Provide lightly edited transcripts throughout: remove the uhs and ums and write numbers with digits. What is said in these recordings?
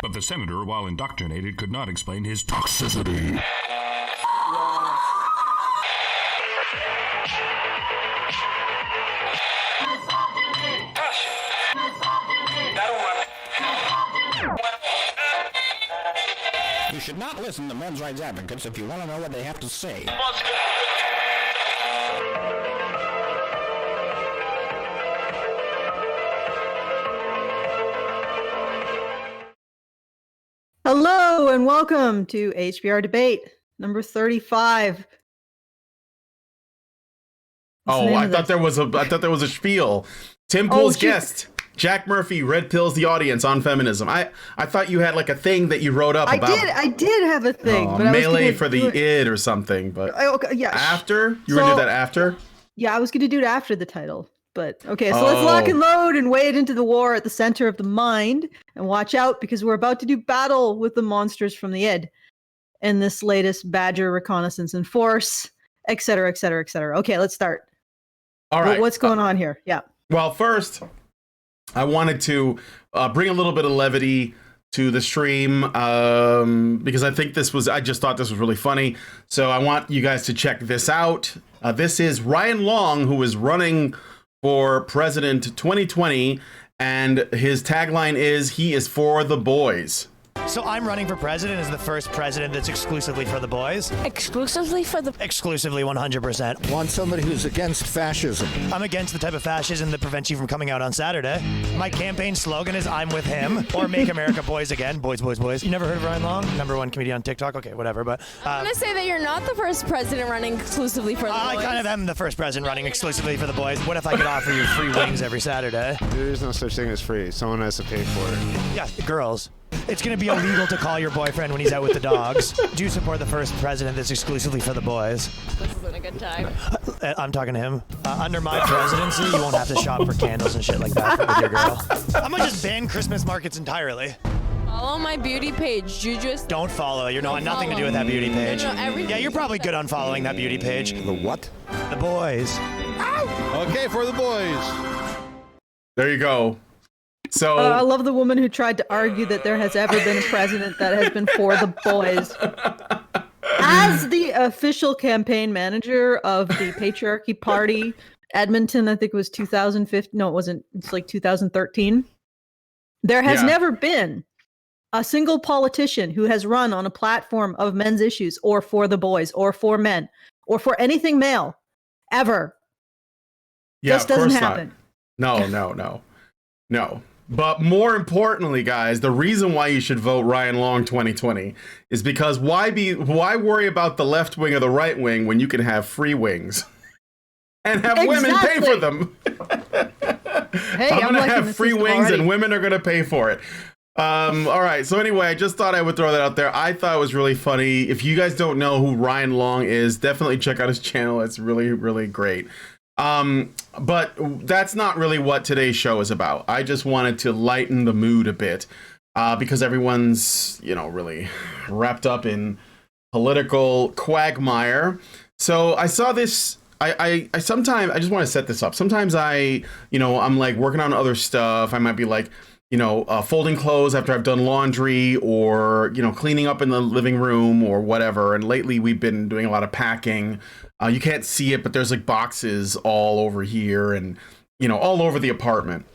But the senator, while indoctrinated, could not explain his toxicity. You should not listen to men's rights advocates if you want to know what they have to say. Hello and welcome to HBR Debate number 35. Oh, I thought there was a spiel. Tim Pool's guest, Jack Murphy, red pills the audience on feminism. I thought you had like a thing that you wrote up about. I did have a thing, but melee for the id or something. But okay, yeah. After you were gonna do that after? Yeah, I was gonna do it after the title. But okay, so let's lock and load and wade into the war at the center of the mind, and watch out because we're about to do battle with the monsters from the id in this latest Badger reconnaissance and force, etc., etc., etc. Okay, let's start. All right, what's going on here? Yeah. Well, first, I wanted to bring a little bit of levity to the stream because I just thought this was really funny. So I want you guys to check this out. This is Ryan Long, who is running for president 2020, and his tagline is, he is for the boys. So I'm running for president as the first president that's exclusively for the boys. Exclusively for the... Exclusively 100%. Want somebody who's against fascism. I'm against the type of fascism that prevents you from coming out on Saturday. My campaign slogan is I'm with him, or Make America Boys Again. Boys, boys, boys. You never heard of Ryan Long? #1 comedian on TikTok? Okay, whatever, but... I'm going to say that you're not the first president running exclusively for the boys. I kind of am the first president running exclusively for the boys. What if I could offer you free wings every Saturday? There's no such thing as free. Someone has to pay for it. Yeah, girls. It's going to be illegal to call your boyfriend when he's out with the dogs. Do you support the first president that's exclusively for the boys? This isn't a good time. I'm talking to him. Under my presidency, you won't have to shop for candles and shit like that with your girl. I'm going to just ban Christmas markets entirely. Follow my beauty page. You just... Don't follow. You're nothing to do with that beauty page. No, yeah, you're probably good on following that beauty page. The what? The boys. Ow! Okay, for the boys. There you go. So I love the woman who tried to argue that there has ever been a president that has been for the boys. As the official campaign manager of the Patriarchy Party, Edmonton, I think it was 2015. No, it wasn't. It's like 2013. There has never been a single politician who has run on a platform of men's issues or for the boys or for men or for anything male ever. Yeah, this doesn't happen. No. But more importantly, guys, the reason why you should vote Ryan Long 2020 is because why worry about the left wing or the right wing when you can have free wings and have women pay for them? Hey, I'm gonna have free wings and women are gonna pay for it. All right. So anyway, I just thought I would throw that out there. I thought it was really funny. If you guys don't know who Ryan Long is, definitely check out his channel. It's really, really great. But that's not really what today's show is about. I just wanted to lighten the mood a bit, because everyone's, really wrapped up in political quagmire. So I saw this. I sometimes I just want to set this up. Sometimes I'm like working on other stuff. I might be like, folding clothes after I've done laundry, or, cleaning up in the living room or whatever. And lately we've been doing a lot of packing. You can't see it, but there's like boxes all over here and, all over the apartment.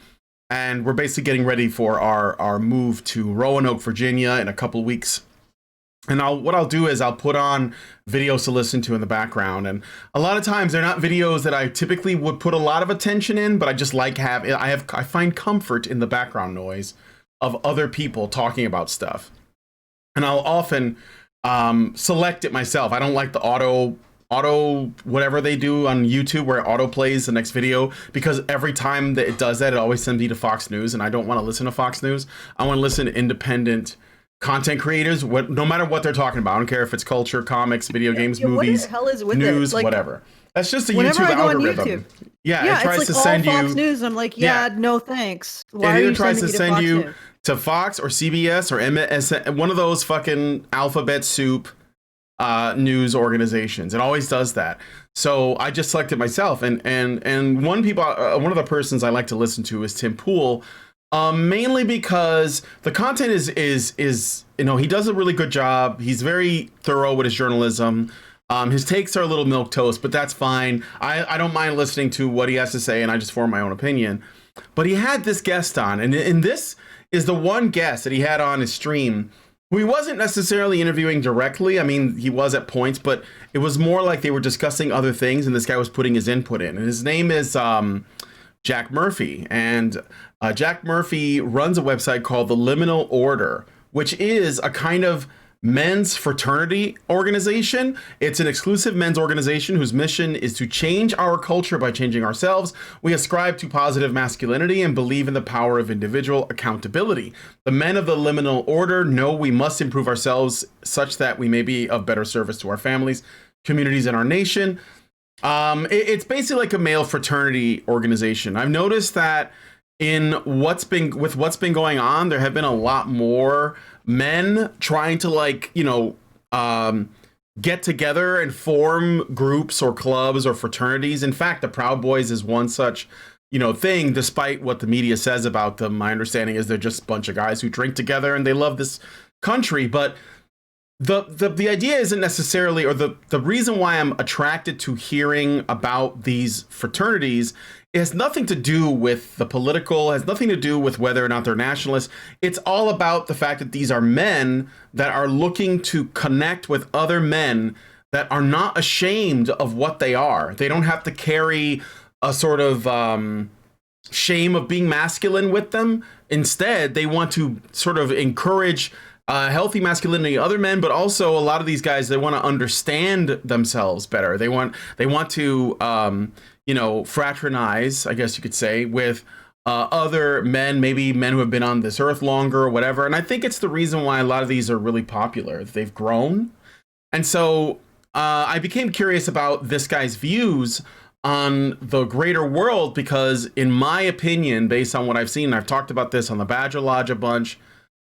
And we're basically getting ready for our move to Roanoke, Virginia in a couple of weeks. And what I'll do is I'll put on videos to listen to in the background. And a lot of times they're not videos that I typically would put a lot of attention in, but I just like I find comfort in the background noise of other people talking about stuff. And I'll often select it myself. I don't like the auto whatever they do on YouTube where it auto plays the next video, because every time that it does that, it always sends me to Fox News, and I don't want to listen to Fox News. I want to listen to independent content creators, no matter what they're talking about. I don't care if it's culture, comics, video games, movies, what the hell is with news, like, whatever. That's just a YouTube algorithm. Yeah, it tries it's like to send all you Fox News. I'm like, no thanks. Why it are either you tries to send you News? to Fox or CBS or MSN, one of those fucking alphabet soup news organizations. It always does that. So I just selected myself, and one of the persons I like to listen to is Tim Pool. Mainly because the content is he does a really good job. He's very thorough with his journalism. His takes are a little milquetoast, but that's fine. I don't mind listening to what he has to say, and I just form my own opinion. But he had this guest on, and this is the one guest that he had on his stream who he wasn't necessarily interviewing directly. I mean, he was at points, but it was more like they were discussing other things, and this guy was putting his input in. And his name is Jack Murphy, and Jack Murphy runs a website called the Liminal Order, which is a kind of men's fraternity organization. It's an exclusive men's organization whose mission is to change our culture by changing ourselves. We ascribe to positive masculinity and believe in the power of individual accountability. The men of the Liminal Order know we must improve ourselves such that we may be of better service to our families, communities, and our nation. It's basically like a male fraternity organization. I've noticed that in what's been going on, there have been a lot more men trying to get together and form groups or clubs or fraternities. In fact, the Proud Boys is one such thing, despite what the media says about them. My understanding is they're just a bunch of guys who drink together and they love this country. But the idea isn't necessarily, or the reason why I'm attracted to hearing about these fraternities, it has nothing to do with the political, has nothing to do with whether or not they're nationalists. It's all about the fact that these are men that are looking to connect with other men that are not ashamed of what they are. They don't have to carry a sort of shame of being masculine with them. Instead, they want to sort of encourage healthy masculinity in other men, but also a lot of these guys, they want to understand themselves better. They want to fraternize, I guess you could say, with other men, maybe men who have been on this earth longer or whatever. And I think it's the reason why a lot of these are really popular. They've grown. And so I became curious about this guy's views on the greater world, because in my opinion, based on what I've seen, and I've talked about this on the Badger Lodge a bunch,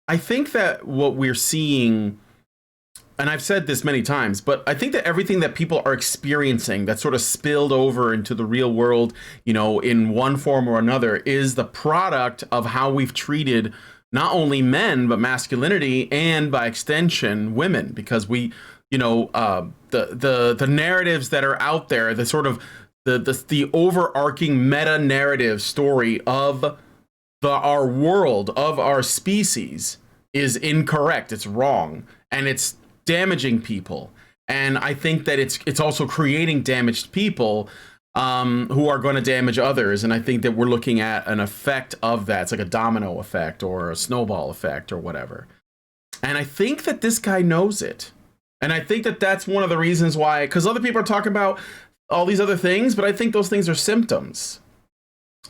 I think that what we're seeing, and I've said this many times, but I think that everything that people are experiencing that sort of spilled over into the real world, in one form or another, is the product of how we've treated not only men, but masculinity, and by extension, women, because we, the narratives that are out there, the sort of the overarching meta narrative story of our world, of our species, is incorrect. It's wrong, and it's damaging people. And I think that it's also creating damaged people who are going to damage others. And I think that we're looking at an effect of that. It's like a domino effect or a snowball effect or whatever. And I think that this guy knows it. And I think that that's one of the reasons why, because other people are talking about all these other things, but I think those things are symptoms.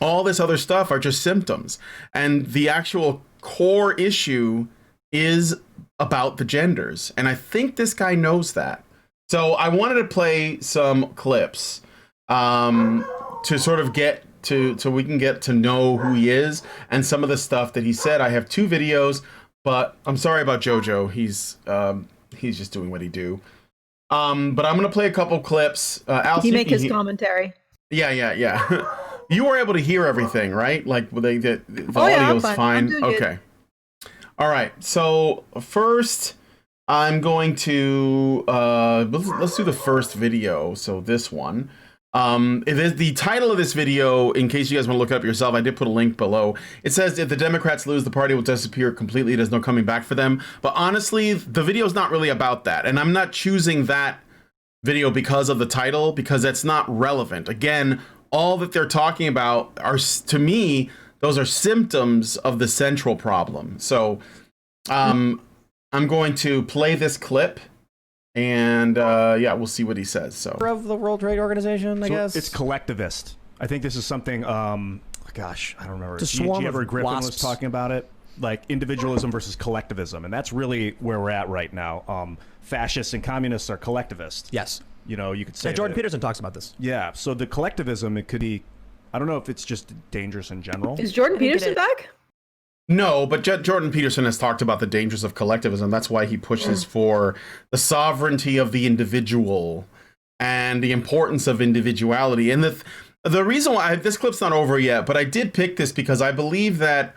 All this other stuff are just symptoms. And the actual core issue is about the genders. And I think this guy knows that. So I wanted to play some clips to sort of get to, so we can get to know who he is and some of the stuff that he said. I have 2 videos, but I'm sorry about Jojo. He's just doing what he do. But I'm going to play a couple clips. He make his commentary. Yeah. You were able to hear everything, right? Like the audio is fine. Okay. All right. So first, I'm going to let's do the first video. So this one. It is the title of this video. In case you guys want to look it up yourself, I did put a link below. It says, if the Democrats lose, the party will disappear completely. There's no coming back for them. But honestly, the video is not really about that, and I'm not choosing that video because of the title, because that's not relevant. Again, all that they're talking about are, to me, those are symptoms of the central problem. So I'm going to play this clip, and we'll see what he says. So of the World Trade Organization, I guess it's collectivist. I think this is something. Gosh, I don't remember. G.Edward Griffin was talking about it, like individualism versus collectivism, and that's really where we're at right now. Fascists and communists are collectivist. Yes. You could say Jordan Peterson talks about this. Yeah. So the collectivism, it could be, I don't know if it's just dangerous in general. Is Jordan Peterson back? No, but Jordan Peterson has talked about the dangers of collectivism. That's why he pushes for the sovereignty of the individual and the importance of individuality. And the reason why this clip's not over yet, but I did pick this because I believe that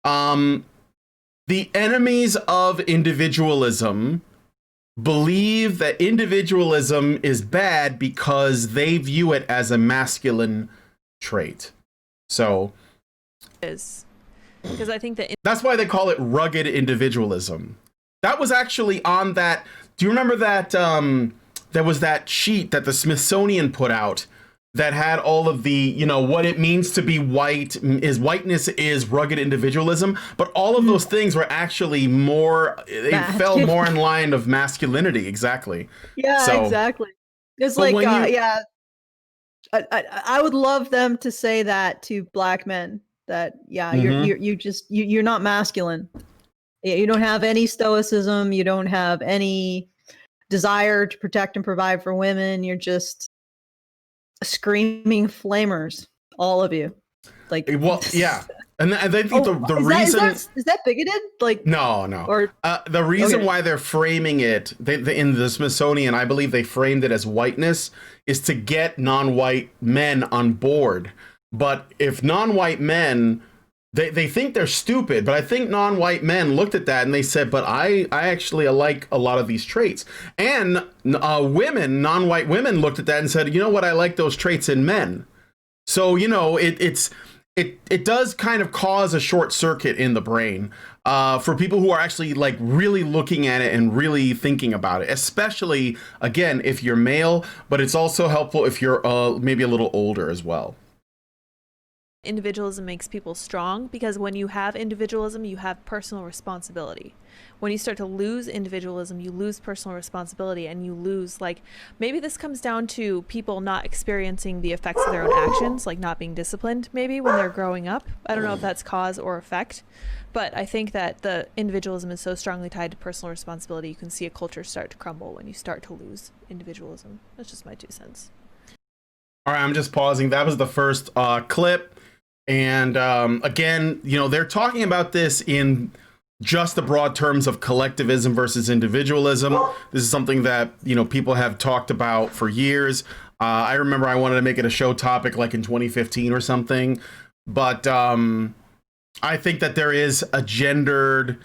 The enemies of individualism believe that individualism is bad because they view it as a masculine trait. So because I think that that's why they call it rugged individualism. That was actually on that. Do you remember that there was that sheet that the Smithsonian put out that had all of the, you know, what it means to be white, is whiteness is rugged individualism, but all of those things were actually more, they fell more in line of masculinity. Exactly. Yeah, so, exactly. It's like, yeah, I would love them to say that to black men, that, yeah, you're not masculine. You don't have any stoicism. You don't have any desire to protect and provide for women. You're just screaming flamers, all of you. Like, well, yeah. And I think the reason is that bigoted? Like, no. Or the reason why they're framing it, they in the Smithsonian, I believe they framed it as whiteness, is to get non-white men on board. But if non-white men, they think they're stupid, but I think non-white men looked at that and they said, but I actually like a lot of these traits. And women, non-white women looked at that and said, you know what, I like those traits in men. So, you know, it does kind of cause a short circuit in the brain for people who are actually like really looking at it and really thinking about it, especially, again, if you're male, but it's also helpful if you're maybe a little older as well. Individualism makes people strong, because when you have individualism, you have personal responsibility. When you start to lose individualism, you lose personal responsibility, and you lose, like, maybe this comes down to people not experiencing the effects of their own actions, like not being disciplined maybe when they're growing up. I don't know if that's cause or effect, but I think that the individualism is so strongly tied to personal responsibility, you can see a culture start to crumble when you start to lose individualism. That's just my 2 cents. All right, I'm just pausing. That was the first clip. And again, you know, they're talking about this in just the broad terms of collectivism versus individualism. This is something that, you know, people have talked about for years. I remember I wanted to make it a show topic like in 2015 or something. But I think that there is a gendered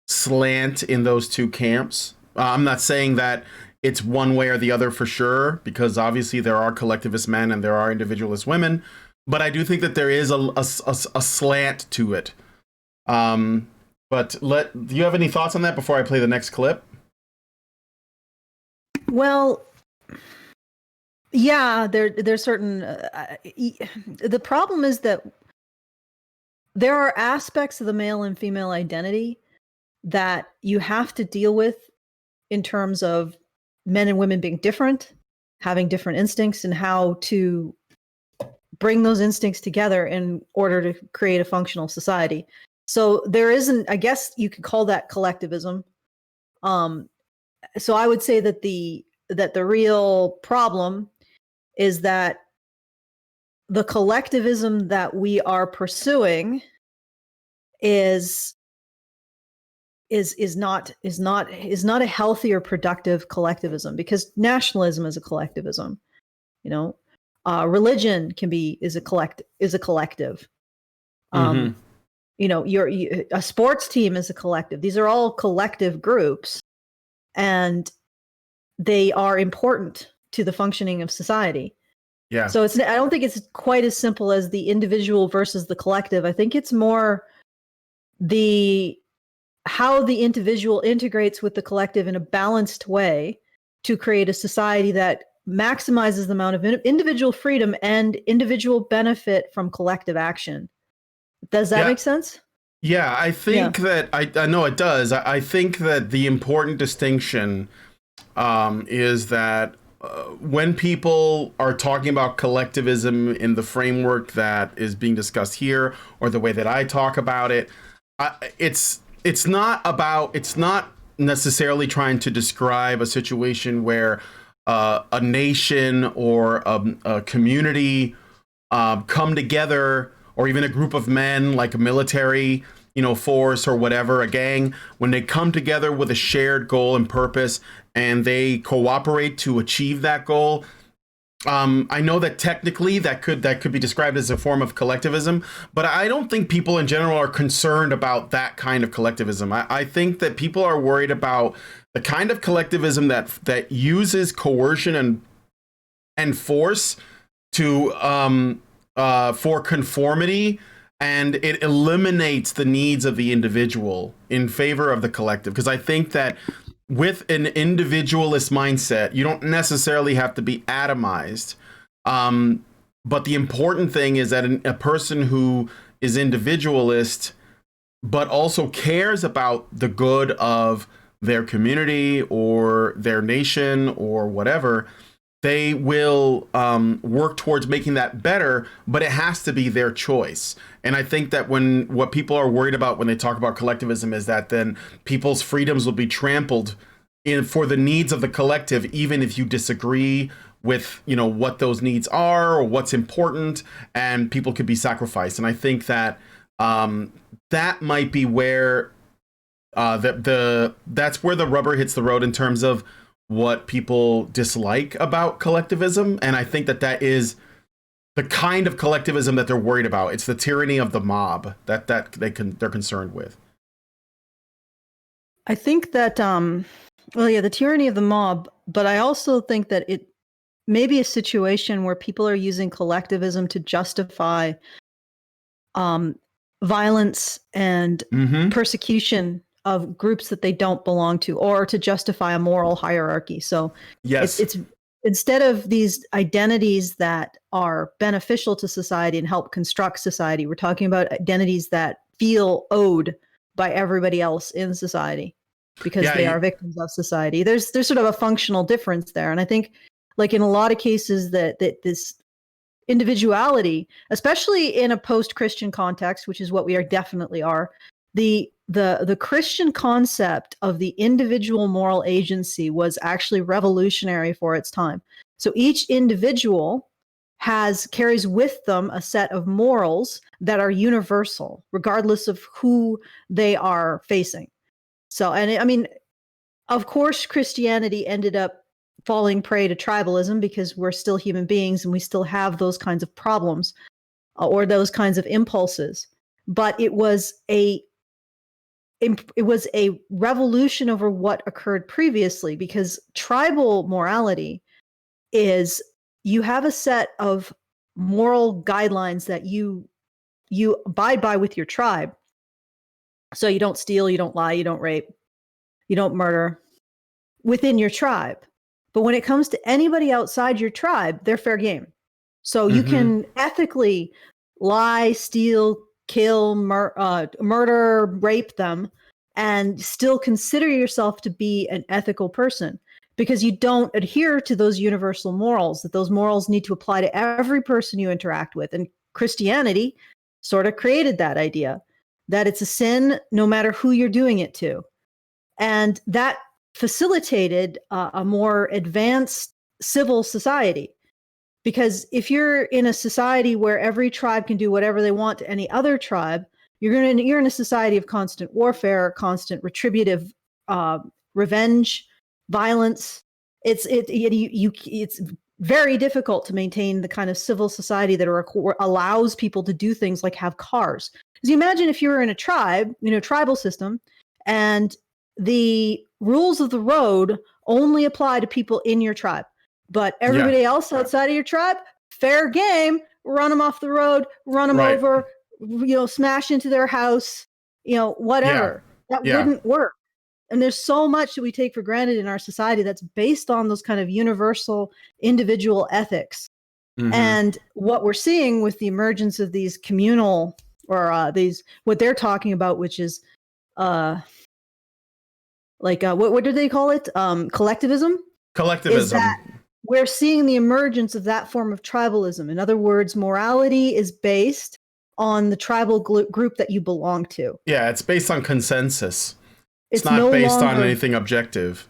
slant in those two camps. I'm not saying that it's one way or the other for sure, because obviously there are collectivist men and there are individualist women. But I do think that there is a slant to it. But do you have any thoughts on that before I play the next clip? Well, yeah, there's certain. The problem is that there are aspects of the male and female identity that you have to deal with in terms of men and women being different, having different instincts, and how to bring those instincts together in order to create a functional society. So there isn't, I guess you could call that collectivism. So I would say that the real problem is that the collectivism that we are pursuing is not a healthy or productive collectivism, because nationalism is a collectivism, you know. Religion is a collective. You know, a sports team is a collective. These are all collective groups, and they are important to the functioning of society. Yeah. So I don't think it's quite as simple as the individual versus the collective. I think it's more how the individual integrates with the collective in a balanced way to create a society that maximizes the amount of individual freedom and individual benefit from collective action. Does that make sense? Yeah, I think that I know it does. I think that the important distinction is that when people are talking about collectivism in the framework that is being discussed here, or the way that I talk about it, it's not necessarily trying to describe a situation where a nation or a community come together, or even a group of men, like a military, you know, force or whatever, a gang, when they come together with a shared goal and purpose and they cooperate to achieve that goal. I know that technically that could be described as a form of collectivism, but I don't think people in general are concerned about that kind of collectivism. I think that people are worried about the kind of collectivism that uses coercion and force to for conformity, and it eliminates the needs of the individual in favor of the collective. Because I think that with an individualist mindset, you don't necessarily have to be atomized. But the important thing is that a person who is individualist, but also cares about the good of their community or their nation or whatever, they will work towards making that better, but it has to be their choice. And I think that what people are worried about when they talk about collectivism is that then people's freedoms will be trampled for the needs of the collective, even if you disagree with, what those needs are or what's important, and people could be sacrificed. And I think that that might be where that's where the rubber hits the road in terms of what people dislike about collectivism. And I think that is the kind of collectivism that they're worried about. It's the tyranny of the mob that they're concerned with. I think that, the tyranny of the mob, but I also think that it may be a situation where people are using collectivism to justify violence and persecution of groups that they don't belong to, or to justify a moral hierarchy. So yes, it's instead of these identities that are beneficial to society and help construct society, we're talking about identities that feel owed by everybody else in society because they are victims of society. There's sort of a functional difference there. And I think, like in a lot of cases, that this individuality, especially in a post-Christian context, which is what we definitely are, the Christian concept of the individual moral agency was actually revolutionary for its time. So each individual carries with them a set of morals that are universal, regardless of who they are facing. So, and I mean, of course, Christianity ended up falling prey to tribalism because we're still human beings and we still have those kinds of problems or those kinds of impulses. But it was a revolution over what occurred previously, because tribal morality is you have a set of moral guidelines that you abide by with your tribe. So you don't steal, you don't lie, you don't rape, you don't murder within your tribe. But when it comes to anybody outside your tribe, they're fair game. So you can ethically lie, steal, kill, murder, rape them, and still consider yourself to be an ethical person because you don't adhere to those universal morals, that those morals need to apply to every person you interact with. And Christianity sort of created that idea that it's a sin no matter who you're doing it to. And that facilitated a more advanced civil society. Because if you're in a society where every tribe can do whatever they want to any other tribe, you're in a society of constant warfare, constant retributive revenge, violence. It's very difficult to maintain the kind of civil society that allows people to do things like have cars. Because you imagine if you were in a tribe, tribal system, and the rules of the road only apply to people in your tribe. But everybody else outside of your tribe, fair game, run them off the road, run them over, smash into their house, whatever. That wouldn't work. And there's so much that we take for granted in our society that's based on those kind of universal individual ethics. And what we're seeing with the emergence of these communal or what they're talking about, which is what do they call it? Collectivism? Collectivism. Is that we're seeing the emergence of that form of tribalism. In other words, morality is based on the tribal group that you belong to. Yeah, it's based on consensus. It's not based on anything objective.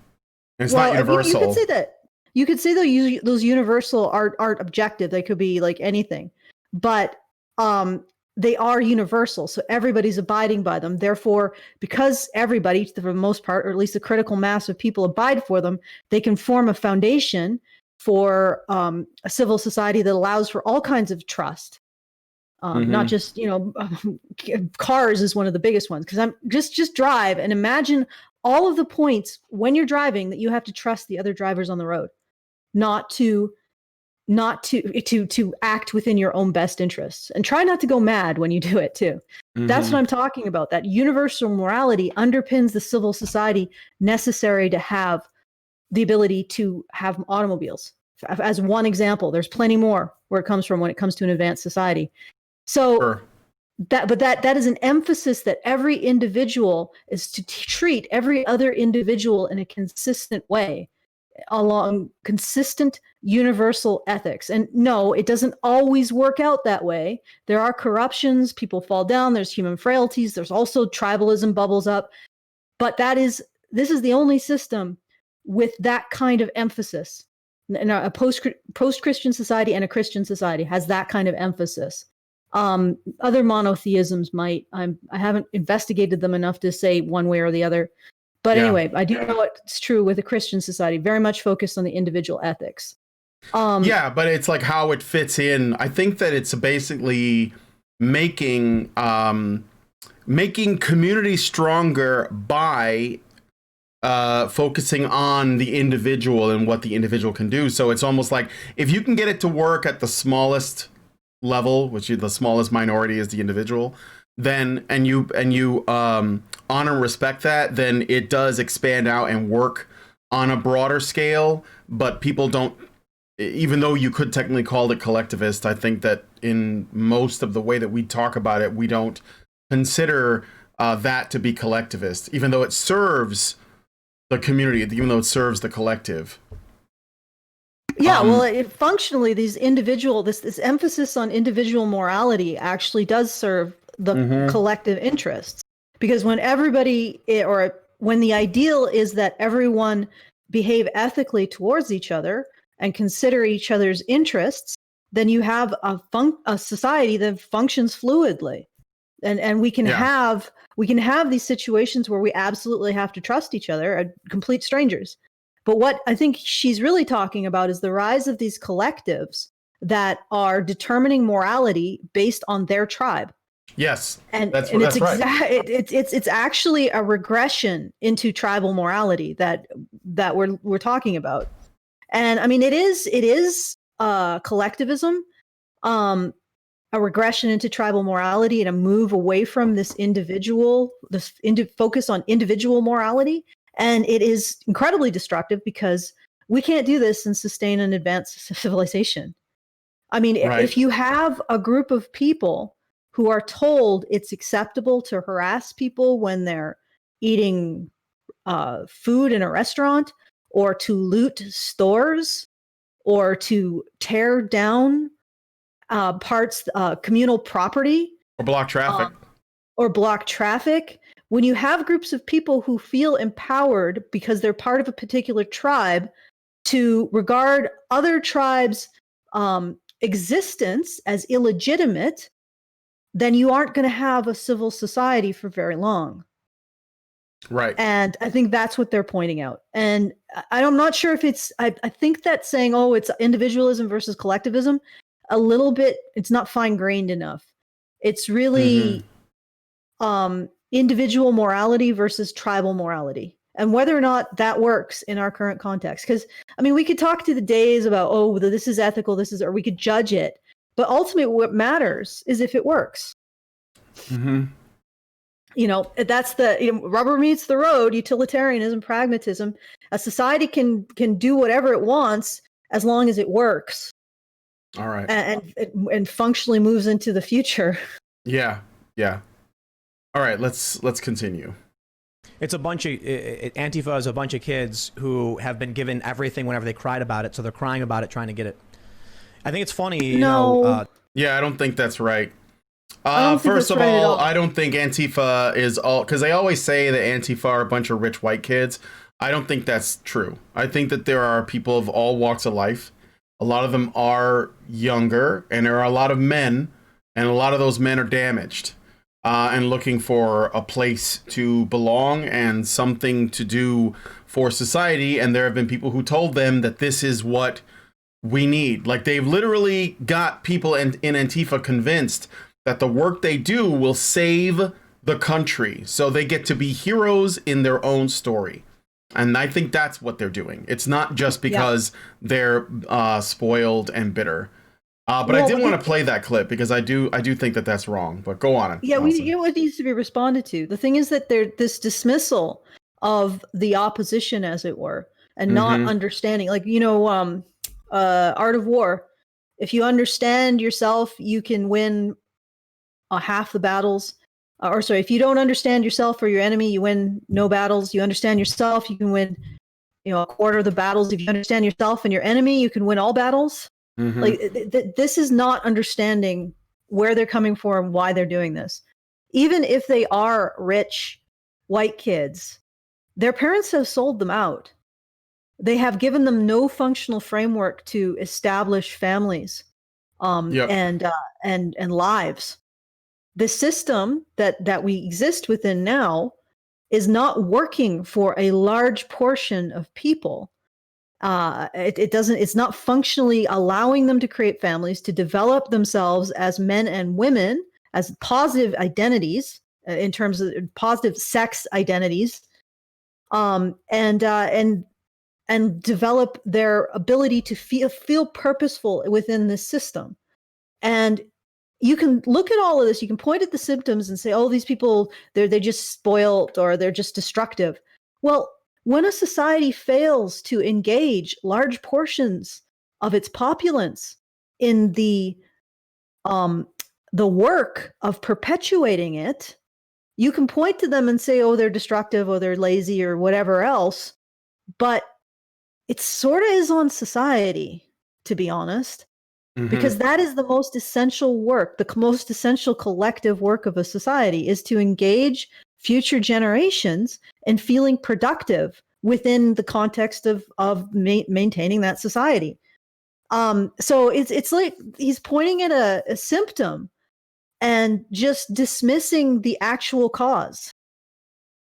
It's not universal. You could say that. You could say those universal aren't objective. They could be like anything. But they are universal, so everybody's abiding by them. Therefore, because everybody, for the most part, or at least a critical mass of people abide for them, they can form a foundation for a civil society that allows for all kinds of trust. Not just, cars is one of the biggest ones, because I'm just drive and imagine all of the points when you're driving that you have to trust the other drivers on the road, not to act within your own best interests, and try not to go mad when you do it too. That's what I'm talking about. That universal morality underpins the civil society necessary to have the ability to have automobiles. As one example, there's plenty more where it comes from when it comes to an advanced society. So Sure. that is an emphasis that every individual is to treat every other individual in a consistent way, along consistent universal ethics. And no, it doesn't always work out that way. There are corruptions, people fall down, there's human frailties, there's also tribalism bubbles up. But this is the only system with that kind of emphasis. And a post-Christian society and a Christian society has that kind of emphasis. Other monotheisms might. I haven't investigated them enough to say one way or the other. But anyway, I do know it's true with a Christian society, very much focused on the individual ethics. Yeah, but it's like how it fits in. I think that it's basically making community stronger by focusing on the individual and what the individual can do. So it's almost like if you can get it to work at the smallest level, which is the smallest minority is the individual, then and you honor and respect that, then it does expand out and work on a broader scale. But people don't, even though you could technically call it collectivist, I think that in most of the way that we talk about it, we don't consider that to be collectivist, even though it serves the community, even though it serves the collective. Yeah, well, functionally, this emphasis on individual morality actually does serve the collective interests, because when when the ideal is that everyone behave ethically towards each other and consider each other's interests, then you have a society that functions fluidly, and we can have these situations where we absolutely have to trust each other, complete strangers. But what I think she's really talking about is the rise of these collectives that are determining morality based on their tribe. Yes, that's right. It's actually a regression into tribal morality that we're talking about. And I mean, it is collectivism, a regression into tribal morality, and a move away from this focus on individual morality. And it is incredibly destructive, because we can't do this and sustain an advanced civilization. I mean, if you have a group of people who are told it's acceptable to harass people when they're eating food in a restaurant, or to loot stores, or to tear down communal property, or block traffic, when you have groups of people who feel empowered because they're part of a particular tribe to regard other tribes' existence as illegitimate, then you aren't going to have a civil society for very long. Right. And I think that's what they're pointing out. And I'm not sure if I think that saying, it's individualism versus collectivism, a little bit, it's not fine-grained enough. It's really individual morality versus tribal morality, and whether or not that works in our current context. Because I mean, we could talk to the days about this is ethical, or we could judge it, but ultimately what matters is if it works. That's rubber meets the road, utilitarianism, pragmatism. A society can do whatever it wants as long as it works. All right. And functionally moves into the future. Yeah. All right, let's continue. It's a bunch of Antifa is a bunch of kids who have been given everything whenever they cried about it, so they're crying about it, trying to get it. I think it's funny. No. I don't think that's right. First of all, I don't think Antifa is all, because they always say that Antifa are a bunch of rich white kids. I don't think that's true. I think that there are people of all walks of life. A lot of them are younger, and there are a lot of men, and a lot of those men are damaged. And looking for a place to belong and something to do for society. And there have been people who told them that this is what we need. Like, they've literally got people in Antifa convinced that the work they do will save the country. So they get to be heroes in their own story. And I think that's what they're doing. It's not just because they're spoiled and bitter. But I did want to play that clip because I do think that that's wrong. But go on. Yeah, what needs to be responded to. The thing is that this dismissal of the opposition, as it were, and not understanding, like, Art of War. If you understand yourself, you can win half the battles. If you don't understand yourself or your enemy, you win no battles. You understand yourself, you can win, a quarter of the battles. If you understand yourself and your enemy, you can win all battles. Like, this is not understanding where they're coming from and why they're doing this. Even if they are rich white kids, their parents have sold them out. They have given them no functional framework to establish families and lives. The system that we exist within now is not working for a large portion of people. It's not functionally allowing them to create families, to develop themselves as men and women, as positive identities in terms of positive sex identities, and develop their ability to feel purposeful within this system. And you can look at all of this, you can point at the symptoms and say, oh, these people, they're just spoiled or they're just destructive. Well, when a society fails to engage large portions of its populace in the work of perpetuating it, you can point to them and say, oh, they're destructive or they're lazy or whatever else. But it sort of is on society, to be honest, because that is the most essential work, the most essential collective work of a society is to engage future generations in feeling productive within the context of maintaining that society. So it's like he's pointing at a symptom and just dismissing the actual cause.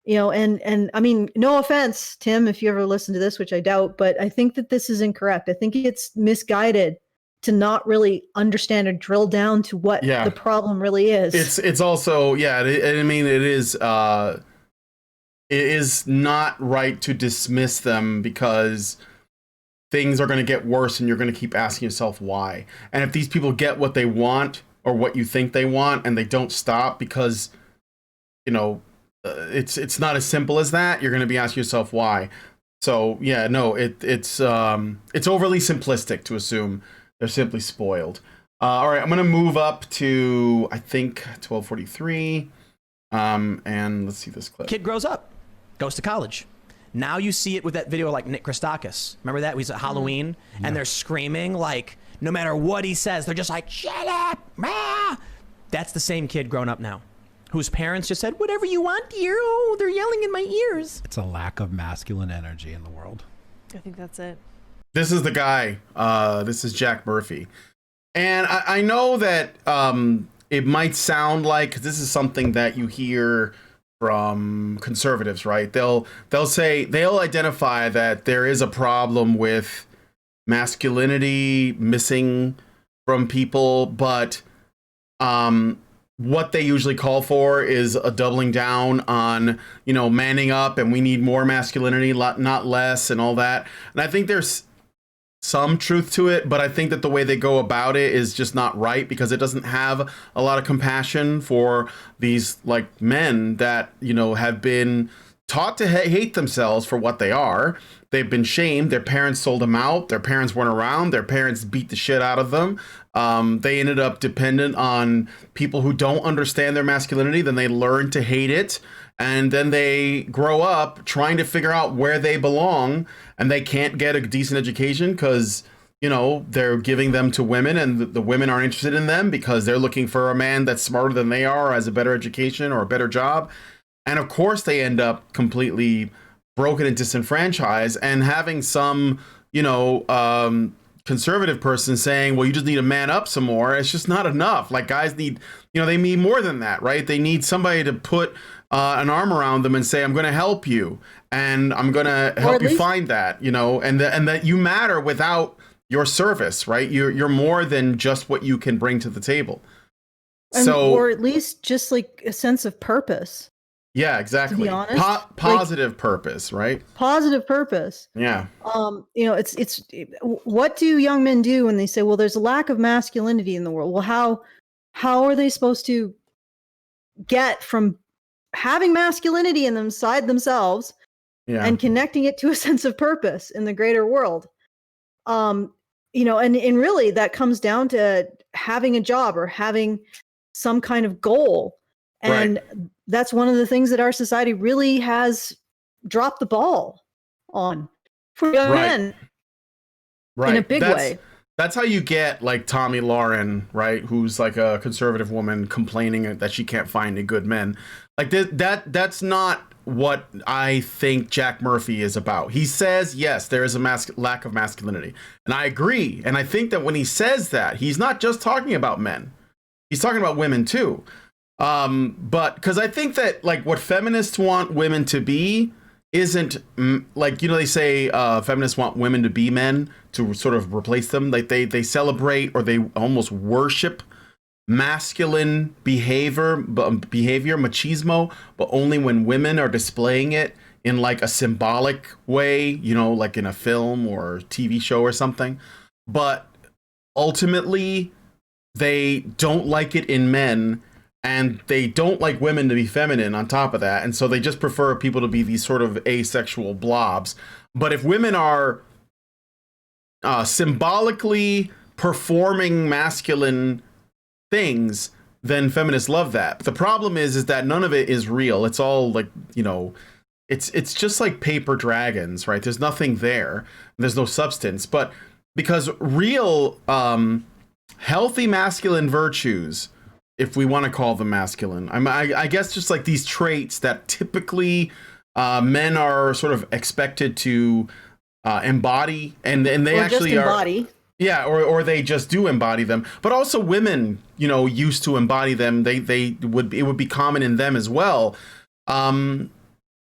And I mean, no offense, Tim, if you ever listen to this, which I doubt, but I think that this is incorrect. I think it's misguided to not really understand or drill down to what the problem really is. It's also, it is not right to dismiss them because things are going to get worse and you're going to keep asking yourself why. And if these people get what they want or what you think they want and they don't stop because, it's not as simple as that, you're going to be asking yourself why. So it's overly simplistic to assume they're simply spoiled. All right, I'm going to move up to, I think, 1243. And let's see this clip. Kid grows up, goes to college. Now you see it with that video like Nick Christakis. Remember that? He's at Halloween and they're screaming like, no matter what he says, they're just like, shut up. Ah! That's the same kid grown up now, whose parents just said, whatever you want, dear. Oh, they're yelling in my ears. It's a lack of masculine energy in the world. I think that's it. This is the guy. This is Jack Murphy. And I know that it might sound like this is something that you hear from conservatives, right? They'll identify that there is a problem with masculinity missing from people, but what they usually call for is a doubling down on, manning up, and we need more masculinity, not less, and all that. And I think there's some truth to it, but I think that the way they go about it is just not right because it doesn't have a lot of compassion for these like men that, have been taught to hate themselves for what they are. They've been shamed. Their parents sold them out. Their parents weren't around. Their parents beat the shit out of them. They ended up dependent on people who don't understand their masculinity. Then they learn to hate it. And then they grow up trying to figure out where they belong, and they can't get a decent education because, they're giving them to women, and the women aren't interested in them because they're looking for a man that's smarter than they are, has a better education or a better job. And of course they end up completely broken and disenfranchised, and having some, conservative person saying, well, you just need to man up some more. It's just not enough. Like, guys need, they need more than that, right? They need somebody to put an arm around them and say, I'm going to help you, and I'm going to help you find that, and that you matter without your service, right? You're more than just what you can bring to the table. And, So, or at least just like a sense of purpose. yeah, exactly. To be honest, Positive purpose, right? Positive purpose. Yeah. You know, it's what do young men do when they say, well, there's a lack of masculinity in the world? Well, how are they supposed to get from having masculinity in themselves and connecting it to a sense of purpose in the greater world? You know, and really that comes down to having a job or having some kind of goal. And that's one of the things that our society really has dropped the ball on for young men in a big way. That's how you get like Tommy Lauren, right? Who's like a conservative woman complaining that she can't find any good men. Like that's not what I think Jack Murphy is about. He says, yes, there is a lack of masculinity. And I agree. And I think that when he says that, he's not just talking about men. He's talking about women too. But because I think that like what feminists want women to be isn't like, you know, they say feminists want women to be men to sort of replace them. Like they celebrate or they almost worship masculine behavior, machismo, but only when women are displaying it in like a symbolic way, you know, like in a film or TV show or something. But ultimately, they don't like it in men. And they don't like women to be feminine on top of that. And so they just prefer people to be these sort of asexual blobs. But if women are symbolically performing masculine things, then feminists love that. But the problem is that none of it is real. It's all like, you know, it's just like paper dragons, right? There's nothing there. There's no substance. But because real healthy masculine virtues, if we want to call them masculine, I guess just like these traits that typically men are sort of expected to embody, and they actually embody. Yeah, or they just do embody them. But also women, you know, used to embody them. It would be common in them as well.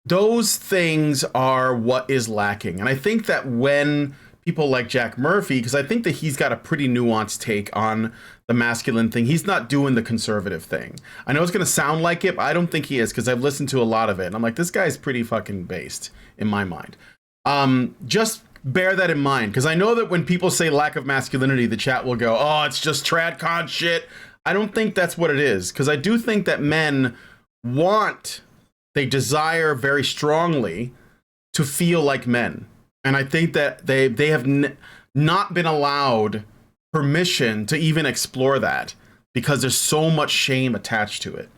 Those things are what is lacking, and I think that when people like Jack Murphy, because I think that he's got a pretty nuanced take on the masculine thing. He's not doing the conservative thing. I know it's going to sound like it, but I don't think he is, because I've listened to a lot of it. And I'm like, this guy's pretty fucking based in my mind. Just bear that in mind, because I know that when people say lack of masculinity, the chat will go, oh, it's just tradcon shit. I don't think that's what it is, because I do think that men they desire very strongly to feel like men. And I think that they have not been allowed permission to even explore that because there's so much shame attached to it,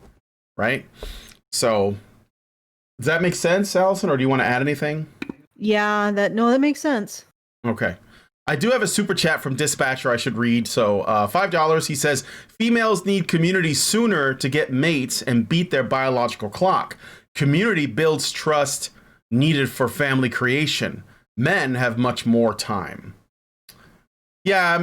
right? So does that make sense, Allison, or do you want to add anything? Yeah, that makes sense. Okay. I do have a super chat from Dispatcher I should read. So $5. He says, females need community sooner to get mates and beat their biological clock. Community builds trust needed for family creation. Men have much more time. Yeah,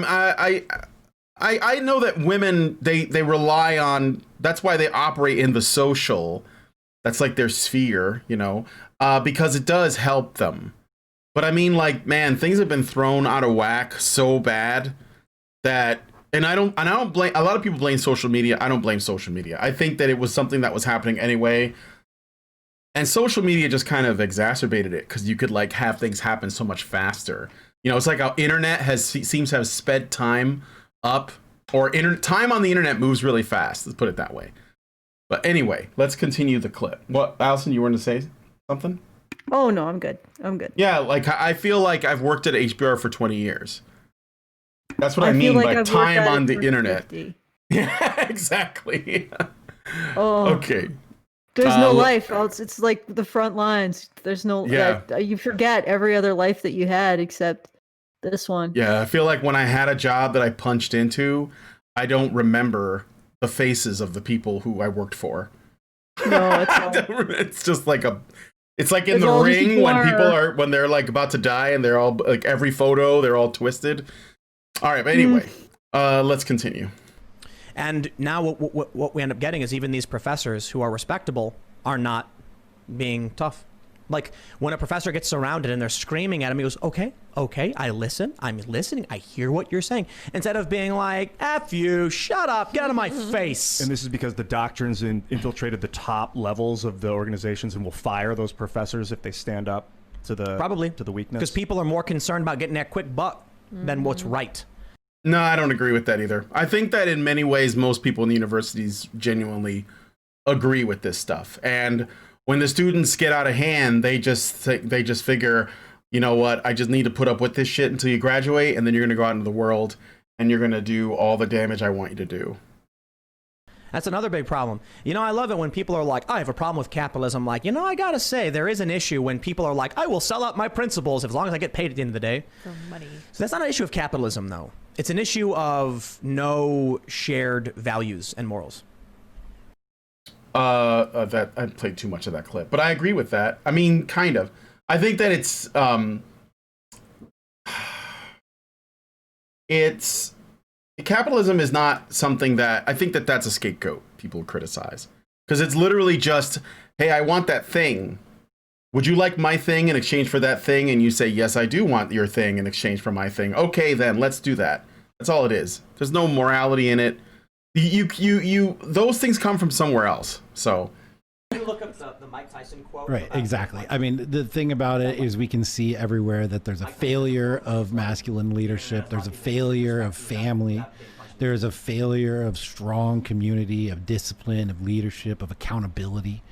I know that women, they rely on, that's why they operate in the social. That's like their sphere, you know, because it does help them. But I mean, like, man, things have been thrown out of whack so bad that, and I don't blame, a lot of people blame social media. I don't blame social media. I think that it was something that was happening anyway. And social media just kind of exacerbated it because you could like have things happen so much faster. You know, it's like our internet seems to have sped time up, or time on the internet moves really fast. Let's put it that way. But anyway, let's continue the clip. What, Allison, you wanted to say something? Oh, no, I'm good. Yeah, like I feel like I've worked at HBR for 20 years. That's what I mean by time on the internet. 50. Yeah, exactly. Oh. Okay. There's no life. It's like the front lines. There's no, you forget every other life that you had except this one. Yeah, I feel like when I had a job that I punched into, I don't remember the faces of the people who I worked for. No, it's just like it's like in The Ring when they're like about to die and they're all like every photo, they're all twisted. All right, but anyway, let's continue. And now what we end up getting is even these professors who are respectable are not being tough. Like when a professor gets surrounded and they're screaming at him, he goes, okay, I listen. I'm listening. I hear what you're saying. Instead of being like, F you, shut up, get out of my face. And this is because the doctrines infiltrated the top levels of the organizations and will fire those professors if they stand up to the weakness. Because people are more concerned about getting that quick buck than what's right. No, I don't agree with that either. I think that in many ways, most people in the universities genuinely agree with this stuff. And when the students get out of hand, they just figure, you know what, I just need to put up with this shit until you graduate, and then you're going to go out into the world and you're going to do all the damage I want you to do. That's another big problem. You know, I love it when people are like, I have a problem with capitalism. Like, you know, I got to say, there is an issue when people are like, I will sell out my principles as long as I get paid at the end of the day. For money. So that's not an issue of capitalism, though. It's an issue of no shared values and morals. That I played too much of that clip, but I agree with that. I mean, kind of. I think that it's capitalism is not something that I think that that's a scapegoat people criticize, because it's literally just, hey, I want that thing. Would you like my thing in exchange for that thing? And you say, yes, I do want your thing in exchange for my thing. Okay, then let's do that. That's all it is. There's no morality in it. You those things come from somewhere else. So you look up the Mike Tyson quote. Right, exactly. I mean, the thing about it is we can see everywhere that there's a failure of masculine leadership. There's a failure of family. There's a failure of strong community, of discipline, of leadership, of accountability.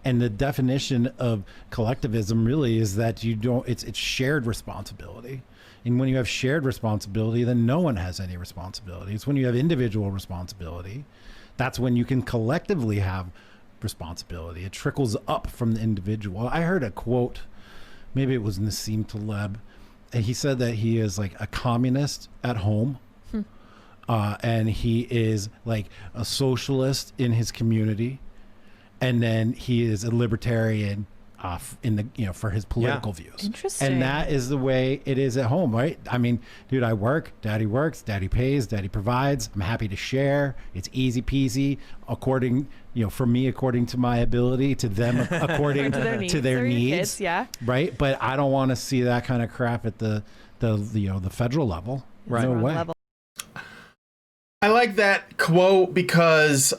And the definition of collectivism really is that it's shared responsibility. And when you have shared responsibility, then no one has any responsibility. It's when you have individual responsibility, that's when you can collectively have responsibility. It trickles up from the individual. I heard a quote, maybe it was Nassim Taleb, and he said that he is like a communist at home, and he is like a socialist in his community, and then he is a libertarian in the for his political views. Interesting. And that is the way it is at home, right? I mean, dude, I work, daddy works, daddy pays, daddy provides. I'm happy to share. It's easy peasy, according to my ability, to them according to their needs. Kids, yeah. Right? But I don't want to see that kind of crap at the federal level. Right. No way. I like that quote because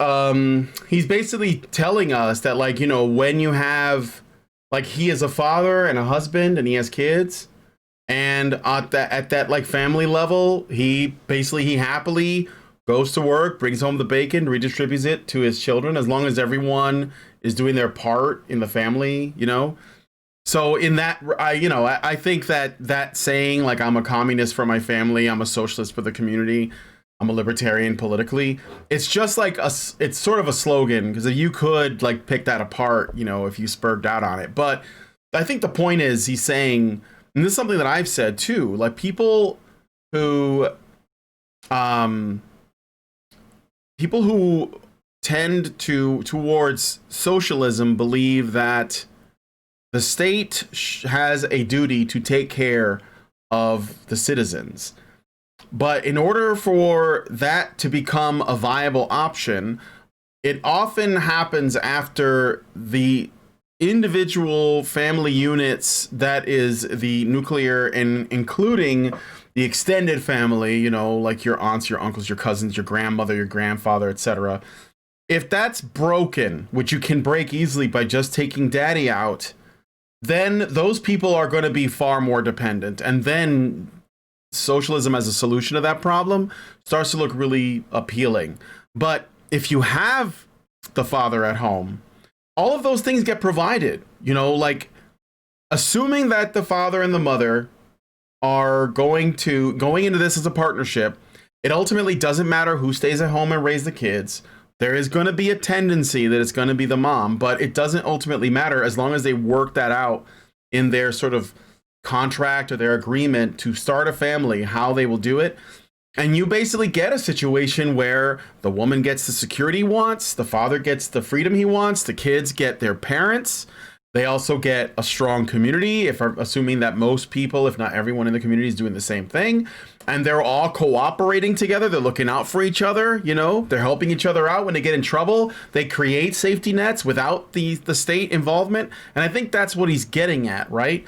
he's basically telling us that, like, when you have, like, he is a father and a husband and he has kids, and at that like family level, he happily goes to work, brings home the bacon, redistributes it to his children, as long as everyone is doing their part in the family, So in that, I think that saying, like, I'm a communist for my family, I'm a socialist for the community, I'm a libertarian politically, it's just like it's sort of a slogan, because if you could like pick that apart, if you spurred out on it. But I think the point is, he's saying, and this is something that I've said too, like people who tend towards socialism believe that the state has a duty to take care of the citizens. But in order for that to become a viable option, it often happens after the individual family units, that is the nuclear and including the extended family, like your aunts, your uncles, your cousins, your grandmother, your grandfather, etc. If that's broken, which you can break easily by just taking daddy out, then those people are going to be far more dependent. And then socialism as a solution to that problem starts to look really appealing. But if you have the father at home, all of those things get provided, like assuming that the father and the mother are going into this as a partnership, it ultimately doesn't matter who stays at home and raise the kids. There is going to be a tendency that it's going to be the mom, but it doesn't ultimately matter as long as they work that out in their sort of contract or their agreement to start a family, how they will do it. And you basically get a situation where the woman gets the security he wants, the father gets the freedom he wants, the kids get their parents, They also get a strong community, if assuming that most people, if not everyone in the community, is doing the same thing. And they're all cooperating together. They're looking out for each other. You know, they're helping each other out when they get in trouble. They create safety nets without the state involvement. And I think that's what he's getting at, right?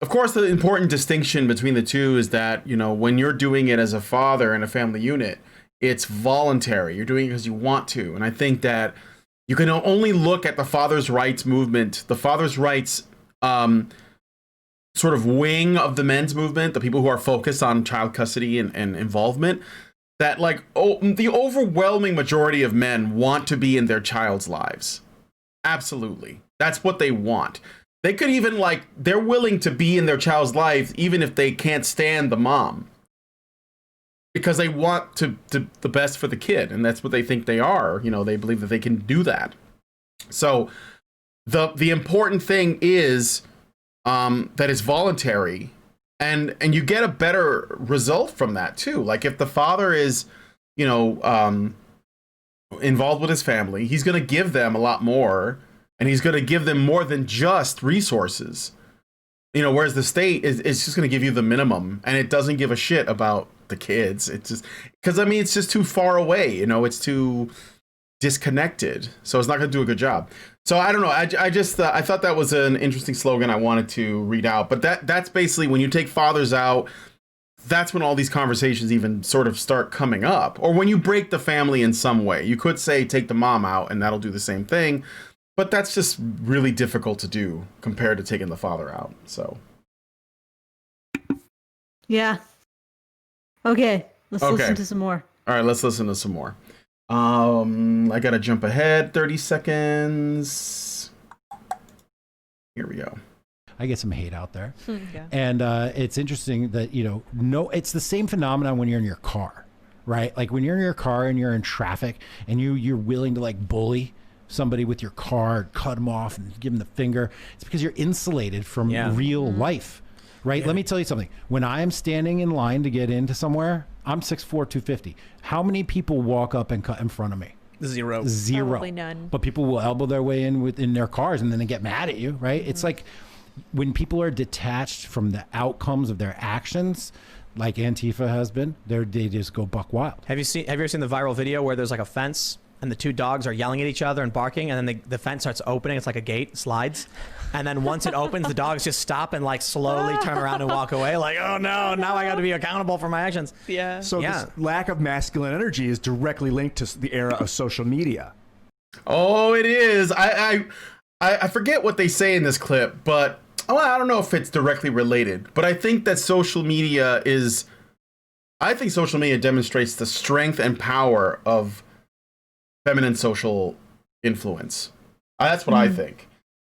Of course, the important distinction between the two is that, you know, when you're doing it as a father in a family unit, it's voluntary. You're doing it because you want to. And I think that you can only look at the father's rights movement, the father's rights sort of wing of the men's movement, the people who are focused on child custody and involvement, that like the overwhelming majority of men want to be in their child's lives. Absolutely. That's what they want. They could even like, they're willing to be in their child's life even if they can't stand the mom. Because they want to the best for the kid, and that's what they think they are. You know, they believe that they can do that. So the important thing is that it's voluntary, and you get a better result from that too. Like if the father is, you know, involved with his family, he's going to give them a lot more, and he's going to give them more than just resources. You know, whereas the state is just going to give you the minimum, and it doesn't give a shit about the kids. It's just because I mean it's just too far away. You know, it's too disconnected, so it's not going to do a good job. So I don't know. I just I thought that was an interesting slogan I wanted to read out. But that's basically when you take fathers out, that's when all these conversations even sort of start coming up. Or when you break the family in some way, you could say take the mom out, and that'll do the same thing. But that's just really difficult to do compared to taking the father out. So yeah. Okay, let's listen to some more. All right, let's listen to some more. I gotta jump ahead 30 seconds. Here we go. I get some hate out there. Yeah. And it's interesting that, you know, it's the same phenomenon when you're in your car, right? Like when you're in your car and you're in traffic and you're willing to like bully somebody with your car, cut them off and give them the finger. It's because you're insulated from real life. Right. Yeah. Let me tell you something. When I am standing in line to get into somewhere, I'm 6'4", 250. How many people walk up and cut in front of me? Zero. Probably none. But people will elbow their way in their cars and then they get mad at you. Right. It's like when people are detached from the outcomes of their actions, like Antifa has been, they just go buck wild. Have you ever seen the viral video where there's like a fence and the two dogs are yelling at each other and barking, and then the fence starts opening? It's like a gate, slides. And then once it opens, the dogs just stop and like slowly turn around and walk away. Like, oh no, now I got to be accountable for my actions. Yeah. So this lack of masculine energy is directly linked to the era of social media. Oh, it is. I forget what they say in this clip, but I don't know if it's directly related. But I think that social media demonstrates the strength and power of feminine social influence. That's what I think.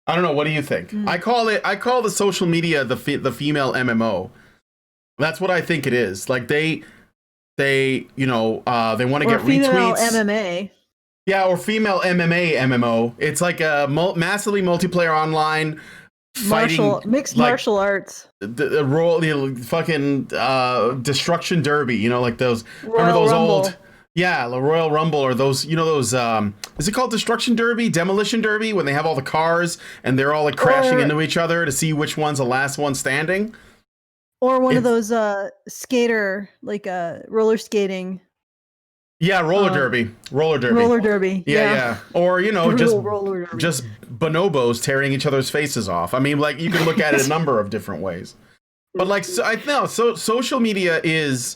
I don't know. What do you think? I call the social media the female MMO. That's what I think it is. Like they you know they want to get female retweets. MMA. Yeah, or female MMA MMO. It's like a massively multiplayer online fighting, mixed martial arts. The fucking destruction derby. You know, like those. Remember those Rumble. old. Yeah, the Royal Rumble, or those, you know, those, is it called Destruction Derby? Demolition Derby? When they have all the cars and they're all like crashing into each other to see which one's the last one standing? Or one of those skater, like roller skating. Yeah, roller derby. Roller derby. Roller derby. Yeah. Or, you know, roller derby. just bonobos tearing each other's faces off. I mean, like, you can look at it a number of different ways. But like, so social media is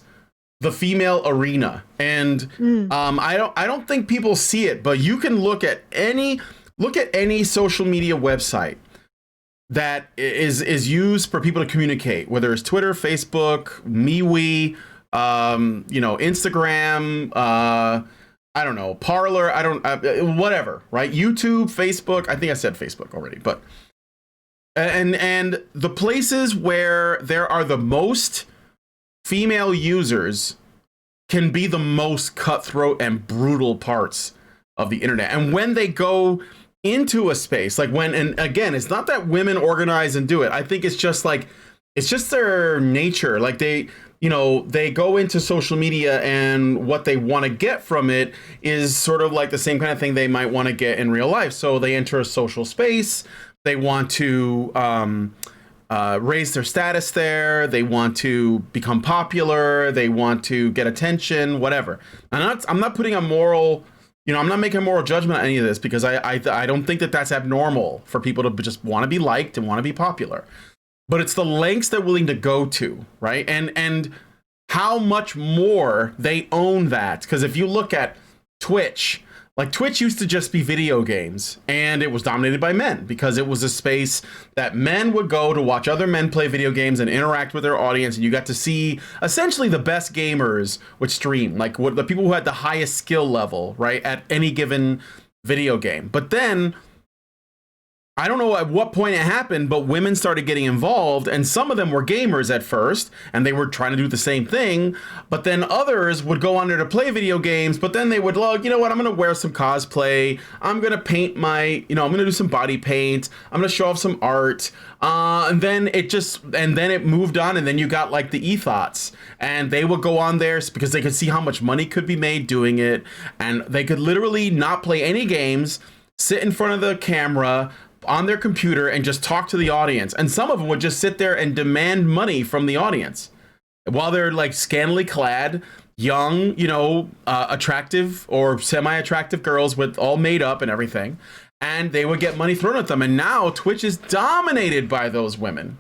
the female arena, and I don't think people see it, but you can look at any social media website that is used for people to communicate, whether it's Twitter, Facebook, MeWe, you know, Instagram, I don't know, Parler, whatever, right? YouTube, Facebook. I think I said Facebook already, but and the places where there are the most female users can be the most cutthroat and brutal parts of the internet. And when they go into a space, like and again, it's not that women organize and do it. I think it's just their nature. Like they go into social media, and what they want to get from it is sort of like the same kind of thing they might want to get in real life. So they enter a social space. They want to raise their status there. They want to become popular. They want to get attention, whatever. I'm not putting a moral, I'm not making a moral judgment on any of this, because I don't think that that's abnormal for people to just want to be liked and want to be popular. But it's the lengths they're willing to go to, right? And how much more they own that. Because if you look at Twitch, like Twitch used to just be video games, and it was dominated by men because it was a space that men would go to watch other men play video games and interact with their audience. And you got to see essentially the best gamers would stream, like what the people who had the highest skill level, right, at any given video game. But then I don't know at what point it happened, but women started getting involved, and some of them were gamers at first, and they were trying to do the same thing, but then others would go on there to play video games, but then they would log, you know what, I'm going to wear some cosplay, I'm going to paint I'm going to do some body paint, I'm going to show off some art, and then it moved on, and then you got like the e-thots, and they would go on there because they could see how much money could be made doing it, and they could literally not play any games, sit in front of the camera, on their computer, and just talk to the audience. And some of them would just sit there and demand money from the audience while they're like scantily clad, young, attractive or semi-attractive girls with all made up and everything. And they would get money thrown at them. And now Twitch is dominated by those women.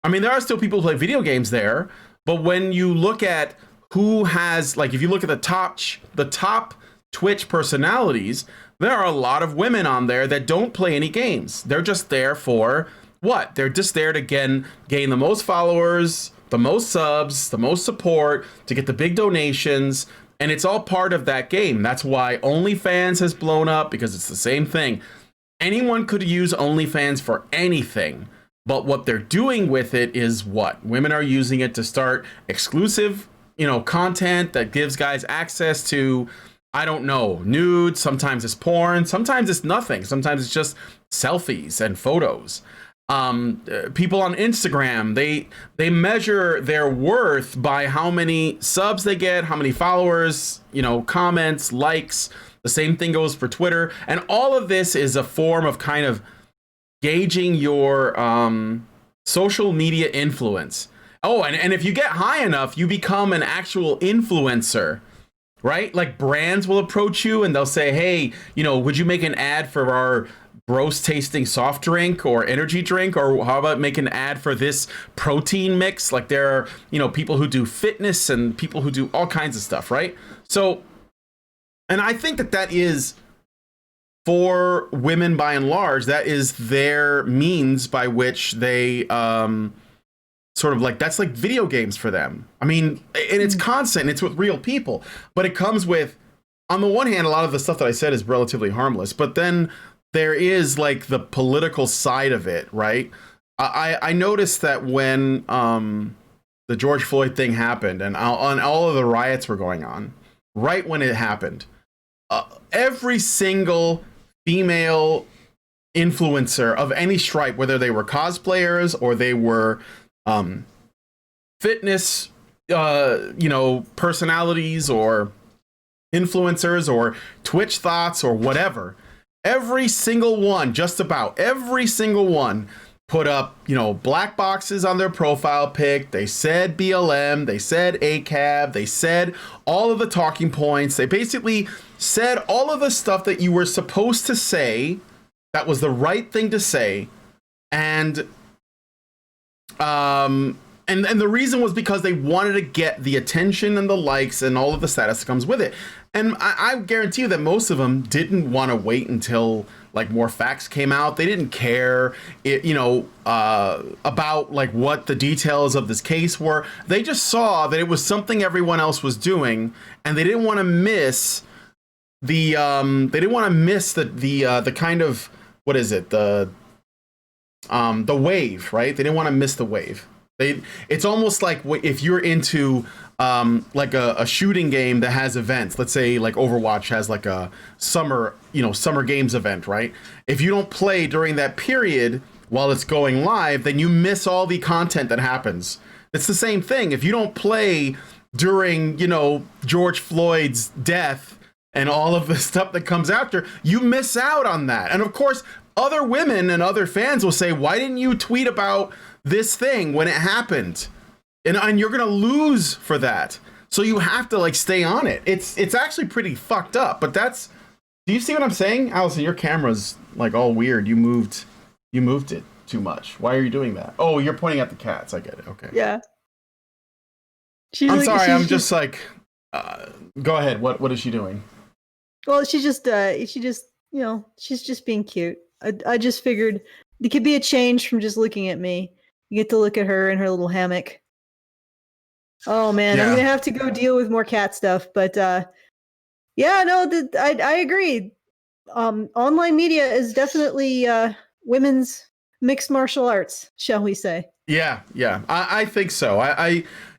I mean, there are still people who play video games there, but when you look at who has, like, if you look at the top Twitch personalities, there are a lot of women on there that don't play any games. They're just there for what? They're just there to gain the most followers, the most subs, the most support, to get the big donations, and it's all part of that game. That's why OnlyFans has blown up, because it's the same thing. Anyone could use OnlyFans for anything, but what they're doing with it is what? Women are using it to start exclusive, content that gives guys access to, I don't know, nudes, sometimes it's porn, sometimes it's nothing, sometimes it's just selfies and photos. People on Instagram, they measure their worth by how many subs they get, how many followers, comments, likes. The same thing goes for Twitter. And all of this is a form of kind of gauging your social media influence. Oh, and if you get high enough, you become an actual influencer. Right? Like brands will approach you and they'll say, hey, would you make an ad for our gross tasting soft drink or energy drink? Or how about make an ad for this protein mix? Like there are, people who do fitness and people who do all kinds of stuff, right? So, and I think that is, for women by and large, that is their means by which they, sort of like, that's like video games for them. I mean, and it's constant, and it's with real people, but it comes with, on the one hand, a lot of the stuff that I said is relatively harmless, but then there is like the political side of it, right? I noticed that when the George Floyd thing happened and all of the riots were going on, right when it happened, every single female influencer of any stripe, whether they were cosplayers or they were fitness, personalities or influencers or Twitch thoughts or whatever, every single one, just about every single one, put up, black boxes on their profile pic. They said BLM, they said ACAB, they said all of the talking points. They basically said all of the stuff that you were supposed to say, that was the right thing to say. And the reason was because they wanted to get the attention and the likes and all of the status that comes with it. And I guarantee you that most of them didn't want to wait until like more facts came out. They didn't care, about like what the details of this case were. They just saw that it was something everyone else was doing, and they didn't want to miss the kind of, what is it, the wave, right? They didn't want to miss the wave. It's almost like if you're into like a shooting game that has events. Let's say like Overwatch has like a summer games event, right? If you don't play during that period while it's going live, then you miss all the content that happens. It's the same thing. If you don't play during, George Floyd's death and all of the stuff that comes after, you miss out on that. And of course, other women and other fans will say, why didn't you tweet about this thing when it happened? And you're gonna lose for that. So you have to like stay on it. It's actually pretty fucked up. But that's, do you see what I'm saying? Allison, your camera's like all weird. You moved it too much. Why are you doing that? Oh, you're pointing at the cats. I get it. Okay. Yeah. I'm sorry. I'm just like, go ahead. What is she doing? Well, she's just she's just being cute. I just figured it could be a change from just looking at me. You get to look at her in her little hammock. Oh man, I'm gonna have to go deal with more cat stuff. But I agree. Online media is definitely women's mixed martial arts, shall we say? Yeah. I think so.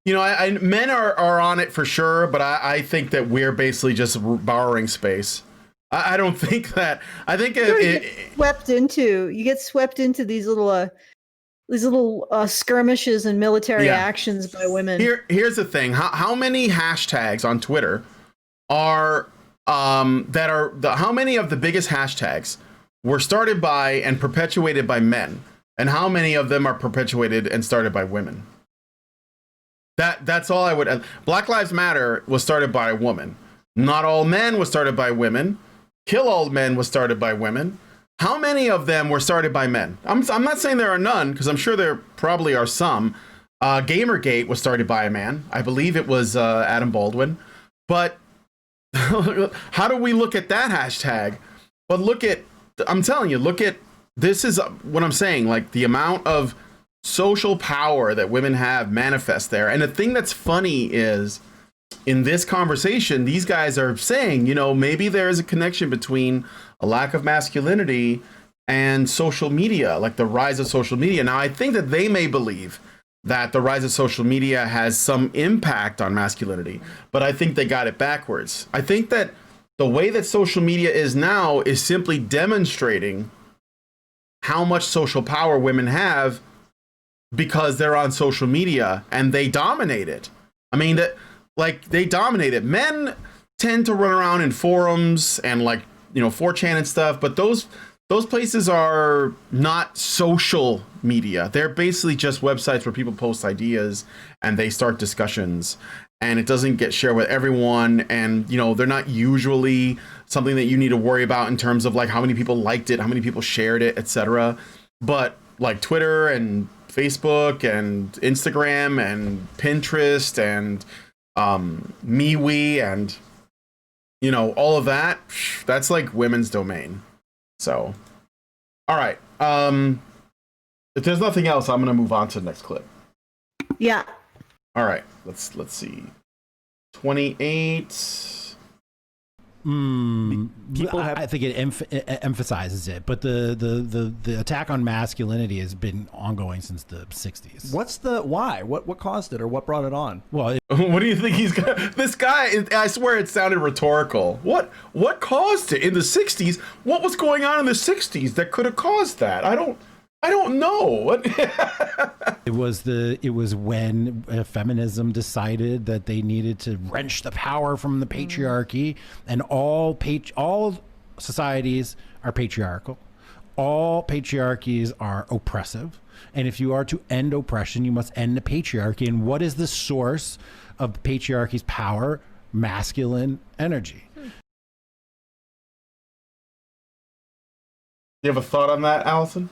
Men are on it for sure, but I think that we're basically just borrowing space. I don't think that. I think you get swept into these little skirmishes and military actions by women. Here's the thing: how many hashtags on Twitter are how many of the biggest hashtags were started by and perpetuated by men, and how many of them are perpetuated and started by women? That's all I would. Black Lives Matter was started by a woman. Not All Men was started by women. Kill All Men was started by women. How many of them were started by men? I'm not saying there are none, because I'm sure there probably are some. Gamergate was started by a man. I believe it was Adam Baldwin. But how do we look at that hashtag? But I'm telling you, this is what I'm saying, like the amount of social power that women have manifest there. And the thing that's funny is, in this conversation, these guys are saying, maybe there is a connection between a lack of masculinity and social media, like the rise of social media. Now, I think that they may believe that the rise of social media has some impact on masculinity, but I think they got it backwards. I think that the way that social media is now is simply demonstrating how much social power women have because they're on social media and they dominate it. I mean, they dominate it. Men tend to run around in forums and 4chan and stuff, but those places are not social media. They're basically just websites where people post ideas and they start discussions, and it doesn't get shared with everyone. And they're not usually something that you need to worry about in terms of like how many people liked it, how many people shared it, etc. But like Twitter and Facebook and Instagram and Pinterest and MeWe and all of that's like women's domain. So all right, if there's nothing else, I'm gonna move on to the next clip. Yeah. All right, let's see. 28. I think it emphasizes it, but the attack on masculinity has been ongoing since the 60s. What's the why? What caused it, or what brought it on? Well, what do you think he's got? This guy, I swear it sounded rhetorical. What caused it in the 60s? What was going on in the 60s that could have caused that? I don't know. It was when feminism decided that they needed to wrench the power from the patriarchy, and all societies are patriarchal. All patriarchies are oppressive. And if you are to end oppression, you must end the patriarchy. And what is the source of the patriarchy's power? Masculine energy. Do you have a thought on that, Allison?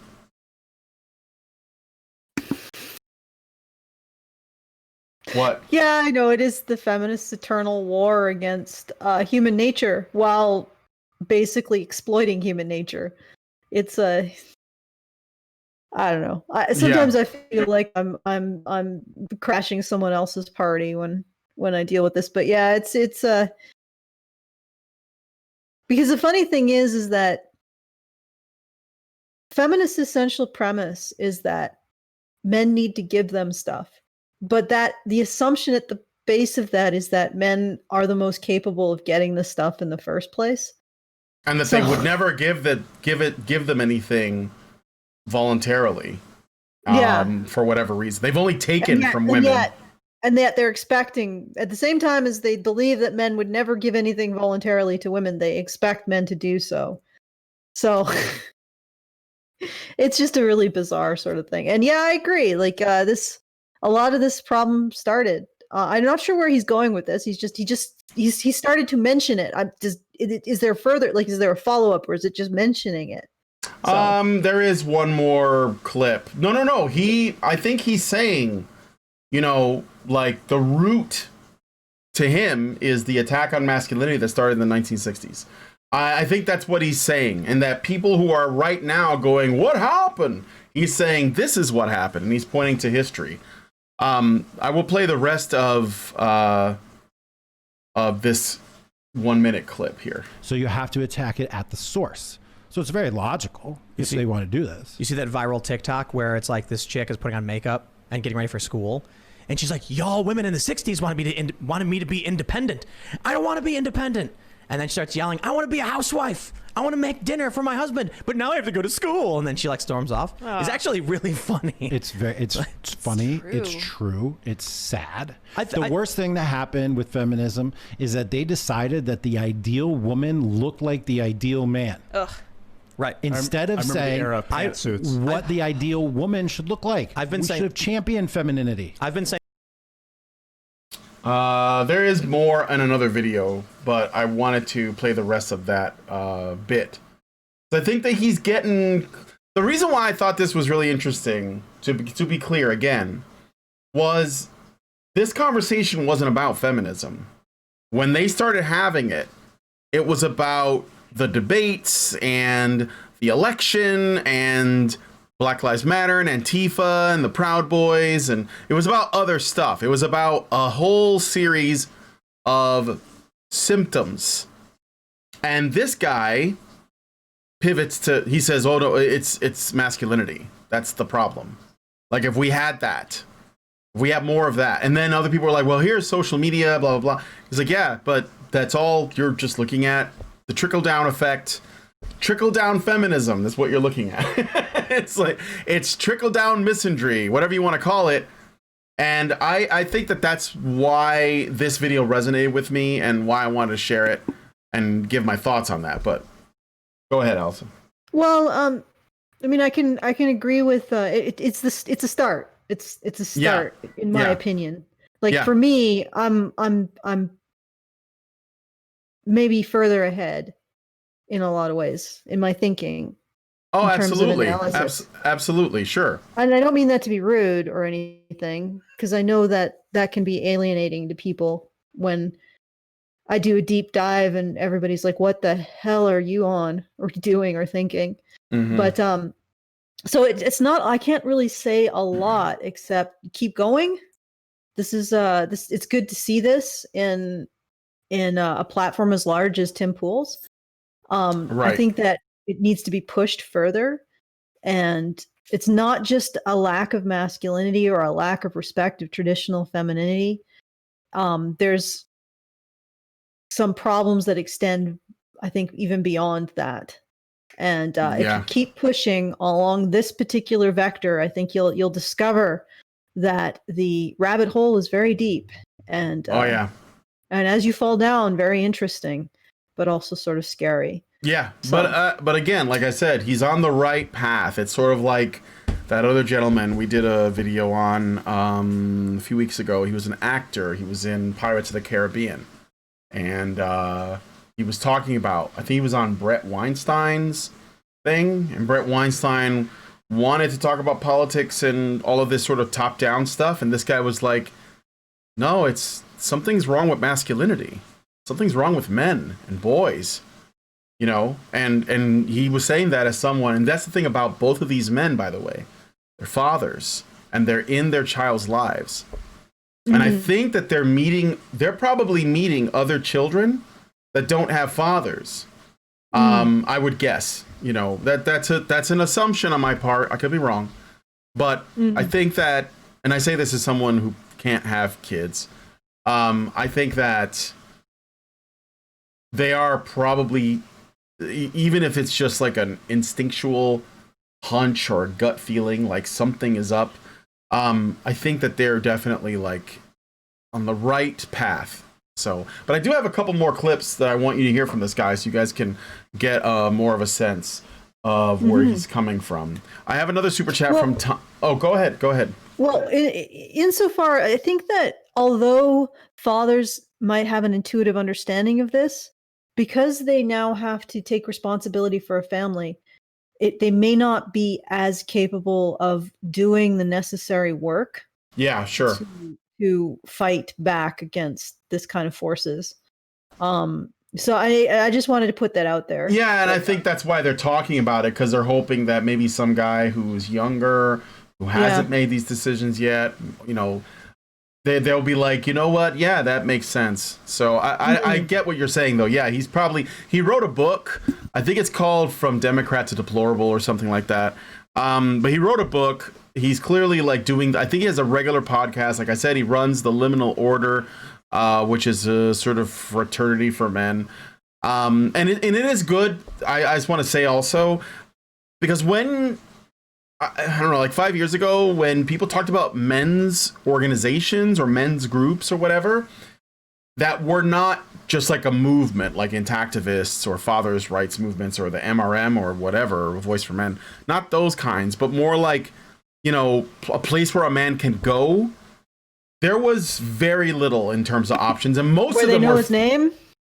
What? Yeah, I know. It is the feminists' eternal war against human nature while basically exploiting human nature. It's I don't know. Sometimes I feel like I'm crashing someone else's party when I deal with this. But yeah, it's because the funny thing is that feminists' essential premise is that men need to give them stuff. But that the assumption at the base of that is that men are the most capable of getting the stuff in the first place, and that they would never give them anything voluntarily. For whatever reason, they've only taken from women, and yet they're expecting, at the same time as they believe that men would never give anything voluntarily to women, they expect men to do so. So It's just a really bizarre sort of thing. And yeah, I agree. Like a lot of this problem started. I'm not sure where he's going with this. He started to mention it. Is there further, like, is there a follow-up, or is it just mentioning it? So. There is one more clip. No. I think he's saying, like the root to him is the attack on masculinity that started in the 1960s. I think that's what he's saying. And that people who are right now going, what happened? He's saying this is what happened. And he's pointing to history. I will play the rest of this 1 minute clip here. So you have to attack it at the source. So it's very logical if they want to do this. You see that viral TikTok where it's like this chick is putting on makeup and getting ready for school. And she's like, y'all women in the 60s wanted me to be independent. I don't want to be independent. And then she starts yelling, I want to be a housewife. I want to make dinner for my husband, but now I have to go to school. And then she like storms off. It's actually really funny. It's funny. It's true. It's sad. The worst thing that happened with feminism is that they decided that the ideal woman looked like the ideal man. Ugh. Right. Instead of saying what the ideal woman should look like. We should have championed femininity. I've been saying. There is more in another video, but I wanted to play the rest of that bit. So I think that he's getting... The reason why I thought this was really interesting, to be clear again, was this conversation wasn't about feminism. When they started having it, it was about the debates and the election and Black Lives Matter and Antifa and the Proud Boys, and it was about other stuff. It was about a whole series of symptoms. And this guy pivots to, he says, oh no, it's masculinity. That's the problem. Like if we had that, if we have more of that. And then other people are like, well, here's social media, blah, blah, blah. He's like, yeah, but that's all you're just looking at. The trickle-down effect, trickle-down feminism. That's what you're looking at. it's trickle-down misandry, whatever you want to call it. And I think that that's why this video resonated with me and why I wanted to share it and give my thoughts on that. But go ahead, Allison. Well, I mean, I can agree with it's a start. It's a start in my opinion. Like for me, I'm maybe further ahead in a lot of ways in my thinking. Oh, absolutely. Absolutely. Sure. And I don't mean that to be rude or anything, because I know that that can be alienating to people when I do a deep dive and everybody's like, what the hell are you on or doing or thinking? Mm-hmm. But so it's not, I can't really say a lot except keep going. This is it's good to see this in a platform as large as Tim Pool's. Right. I think that it needs to be pushed further, and it's not just a lack of masculinity or a lack of respect of traditional femininity. There's some problems that extend, I think, even beyond that. And if you keep pushing along this particular vector, I think you'll discover that the rabbit hole is very deep. And and as you fall down, very interesting, but also sort of scary. Yeah, so. But again, like I said, he's on the right path. It's sort of like that other gentleman we did a video on a few weeks ago. He was an actor. He was in Pirates of the Caribbean. And he was talking about, I think he was on Brett Weinstein's thing. And Brett Weinstein wanted to talk about politics and all of this sort of top-down stuff. And this guy was like, no, something's wrong with masculinity. Something's wrong with men and boys. You know, and he was saying that as someone, and that's the thing about both of these men, by the way, they're fathers and they're in their child's lives. Mm-hmm. And I think that they're probably meeting other children that don't have fathers. I would guess, you know, that's an assumption on my part. I could be wrong, but I think that, and I say this as someone who can't have kids. I think that they are probably, even if it's just like an instinctual hunch or a gut feeling, like something is up, I think that they're definitely like on the right path. So, but I do have a couple more clips that I want you to hear from this guy so you guys can get more of a sense. of where he's coming from. I have another super chat from Tom. Oh, go ahead. Go ahead. Well, insofar, I think that although fathers might have an intuitive understanding of this, because they now have to take responsibility for a family, they may not be as capable of doing the necessary work. Yeah, sure. To fight back against this kind of forces. So I just wanted to put that out there. Yeah, and I think that's why they're talking about it, because they're hoping that maybe some guy who's younger, who hasn't made these decisions yet, you know, they'll be like, you know what? Yeah, that makes sense. So I get what you're saying, though. Yeah, he wrote a book. I think it's called From Democrat to Deplorable or something like that. But he wrote a book. He's clearly like I think he has a regular podcast. Like I said, he runs the Liminal Order, which is a sort of fraternity for men. And it is good. I just want to say also, because when, I don't know, like 5 years ago, when people talked about men's organizations or men's groups or whatever, that were not just like a movement, like Intactivists or fathers' rights movements or the MRM or whatever, Voice for Men, not those kinds, but more like, you know, a place where a man can go. There was very little in terms of options, and most where of them they know his name.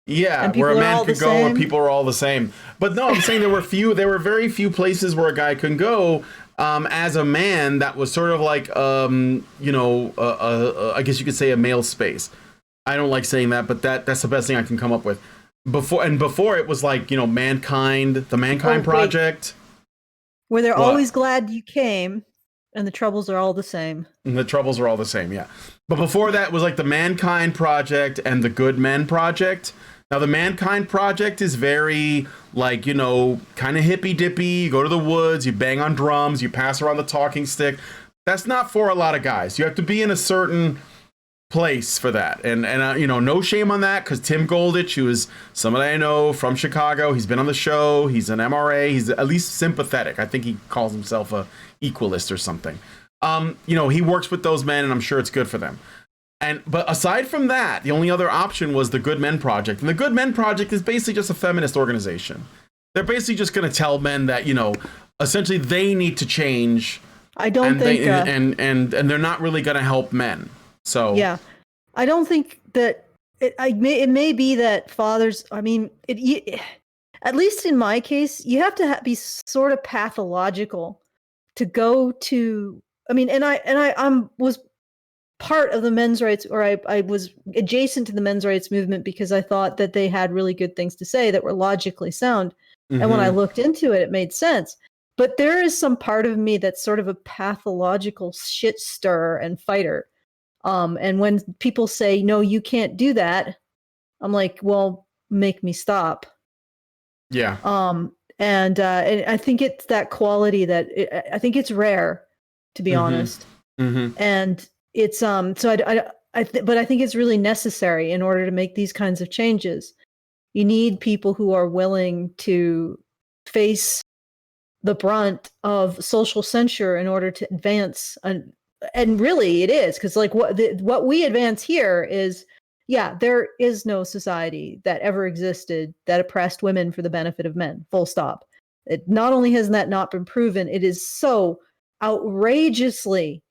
Yeah, where a man could go, where people are all the same. But no, I'm saying there were very few places where a guy can go as a man that was sort of like, you know, I guess you could say a male space. I don't like saying that, but that's the best thing I can come up with. Before it was like, you know, the Mankind Project. Where they're always glad you came, and the troubles are all the same. And the troubles are all the same, yeah. But before that was like the Mankind Project and the Good Men Project. Now, the Mankind Project is very, like, you know, kind of hippy-dippy. You go to the woods, you bang on drums, you pass around the talking stick. That's not for a lot of guys. You have to be in a certain place for that. And you know, no shame on that, because Tim Goldich, who is somebody I know from Chicago, he's been on the show, he's an MRA, he's at least sympathetic. I think he calls himself a equalist or something. You know, he works with those men, and I'm sure it's good for them. But aside from that, the only other option was the Good Men Project. And the Good Men Project is basically just a feminist organization. They're basically just going to tell men that, you know, essentially they need to change. I don't think... and they're not really going to help men. So... Yeah. I don't think that... It may be that fathers... I mean, at least in my case, you have to be sort of pathological to go to... I mean, and I was part of the men's rights, or I was adjacent to the men's rights movement because I thought that they had really good things to say that were logically sound. Mm-hmm. And when I looked into it, it made sense. But there is some part of me that's sort of a pathological shit stirrer and fighter. And when people say, no, you can't do that, I'm like, well, make me stop. Yeah. And I think it's that quality that I think it's rare, to be honest. Mm-hmm. And it's but I think it's really necessary in order to make these kinds of changes. You need people who are willing to face the brunt of social censure in order to advance. And really it is, because like what we advance here is, yeah, there is no society that ever existed that oppressed women for the benefit of men, full stop. It not only has that not been proven, it is so outrageously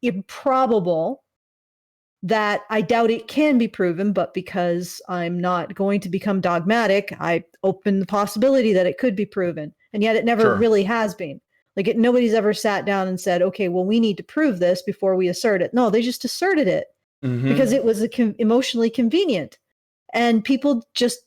improbable that I doubt it can be proven. But because I'm not going to become dogmatic, I open the possibility that it could be proven. And yet it never really has been. Like nobody's ever sat down and said, okay, well, we need to prove this before we assert it. No, they just asserted it because it was emotionally convenient. And people just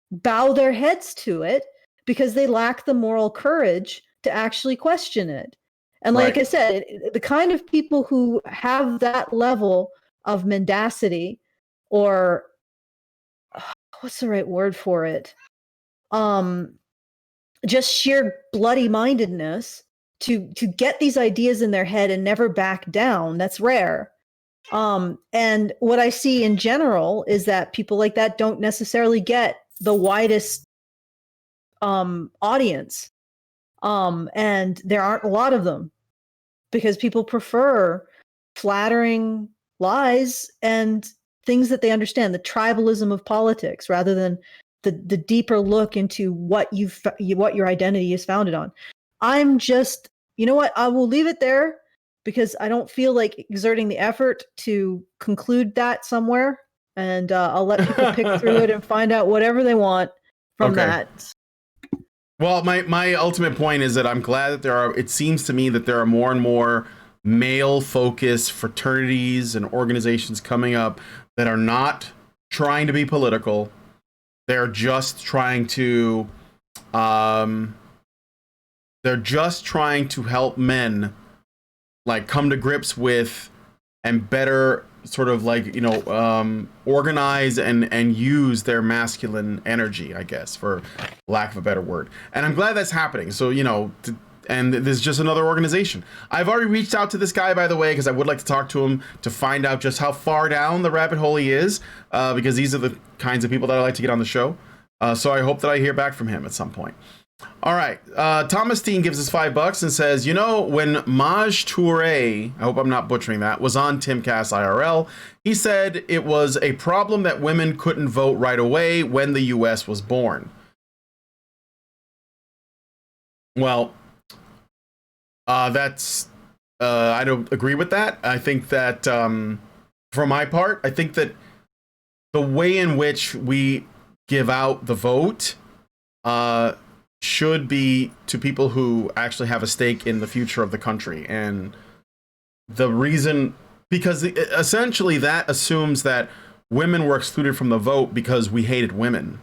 bow their heads to it because they lack the moral courage to actually question it. And like I said, the kind of people who have that level of mendacity, or what's the right word for it? Just sheer bloody mindedness to get these ideas in their head and never back down. That's rare. And what I see in general is that people like that don't necessarily get the widest audience. And there aren't a lot of them because people prefer flattering lies and things that they understand, the tribalism of politics, rather than the deeper look into what your identity is founded on. I'm just, you know what? I will leave it there because I don't feel like exerting the effort to conclude that somewhere, and I'll let people pick through it and find out whatever they want from that. Well, my ultimate point is that I'm glad that it seems to me that there are more and more male-focused fraternities and organizations coming up that are not trying to be political. They're just trying to help men like come to grips with and better sort of like, organize and use their masculine energy, I guess, for lack of a better word. And I'm glad that's happening. So, and there's just another organization. I've already reached out to this guy, by the way, because I would like to talk to him to find out just how far down the rabbit hole he is, because these are the kinds of people that I like to get on the show. So I hope that I hear back from him at some point. All right. Thomas Steen gives us $5 and says, when Maj Touré, I hope I'm not butchering that, was on Timcast IRL, he said it was a problem that women couldn't vote right away when the U.S. was born. Well, that's I don't agree with that. I think that for my part, I think that the way in which we give out the vote should be to people who actually have a stake in the future of the country. And the reason, because essentially that assumes that women were excluded from the vote because we hated women.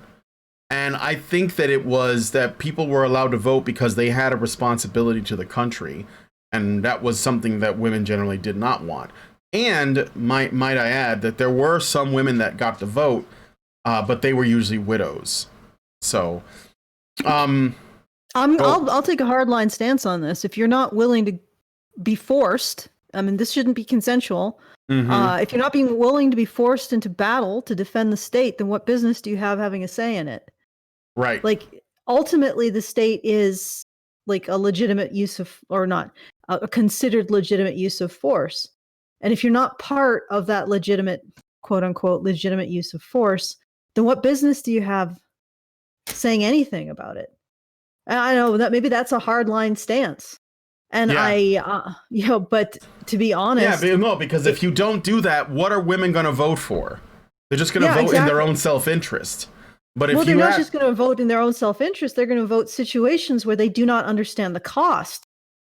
And I think that it was that people were allowed to vote because they had a responsibility to the country. And that was something that women generally did not want. And might I add that there were some women that got to vote, but they were usually widows. So, I'll take a hardline stance on this. If you're not willing to be forced, I mean, this shouldn't be consensual. Mm-hmm. If you're not being willing to be forced into battle to defend the state, then what business do you have having a say in it? Right. Like, ultimately, the state is like a legitimate use of, or not, a considered legitimate use of force. And if you're not part of that legitimate, quote unquote, legitimate use of force, then what business do you have saying anything about it? And I know that maybe that's a hardline stance. And yeah. But to be honest. Yeah, no, because if you don't do that, what are women going to vote for? They're just going to vote in their own self-interest. But if they're not just going to vote in their own self-interest. They're going to vote situations where they do not understand the cost.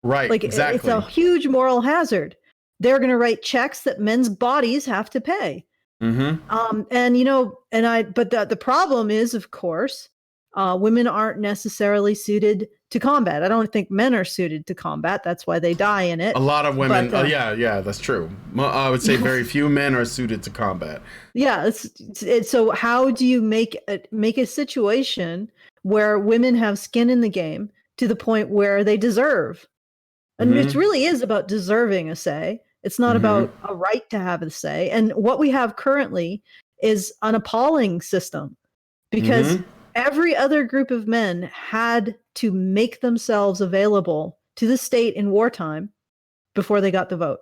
Right, like, exactly. It's a huge moral hazard. They're going to write checks that men's bodies have to pay. Mm-hmm. But the problem is, of course, women aren't necessarily suited to combat. I don't think men are suited to combat. That's why they die in it. A lot of women. Yeah, that's true. I would say very few men are suited to combat. Yeah. So how do you make a situation where women have skin in the game to the point where they deserve? And it really is about deserving a say. It's not about a right to have a say. And what we have currently is an appalling system, because every other group of men had to make themselves available to the state in wartime before they got the vote.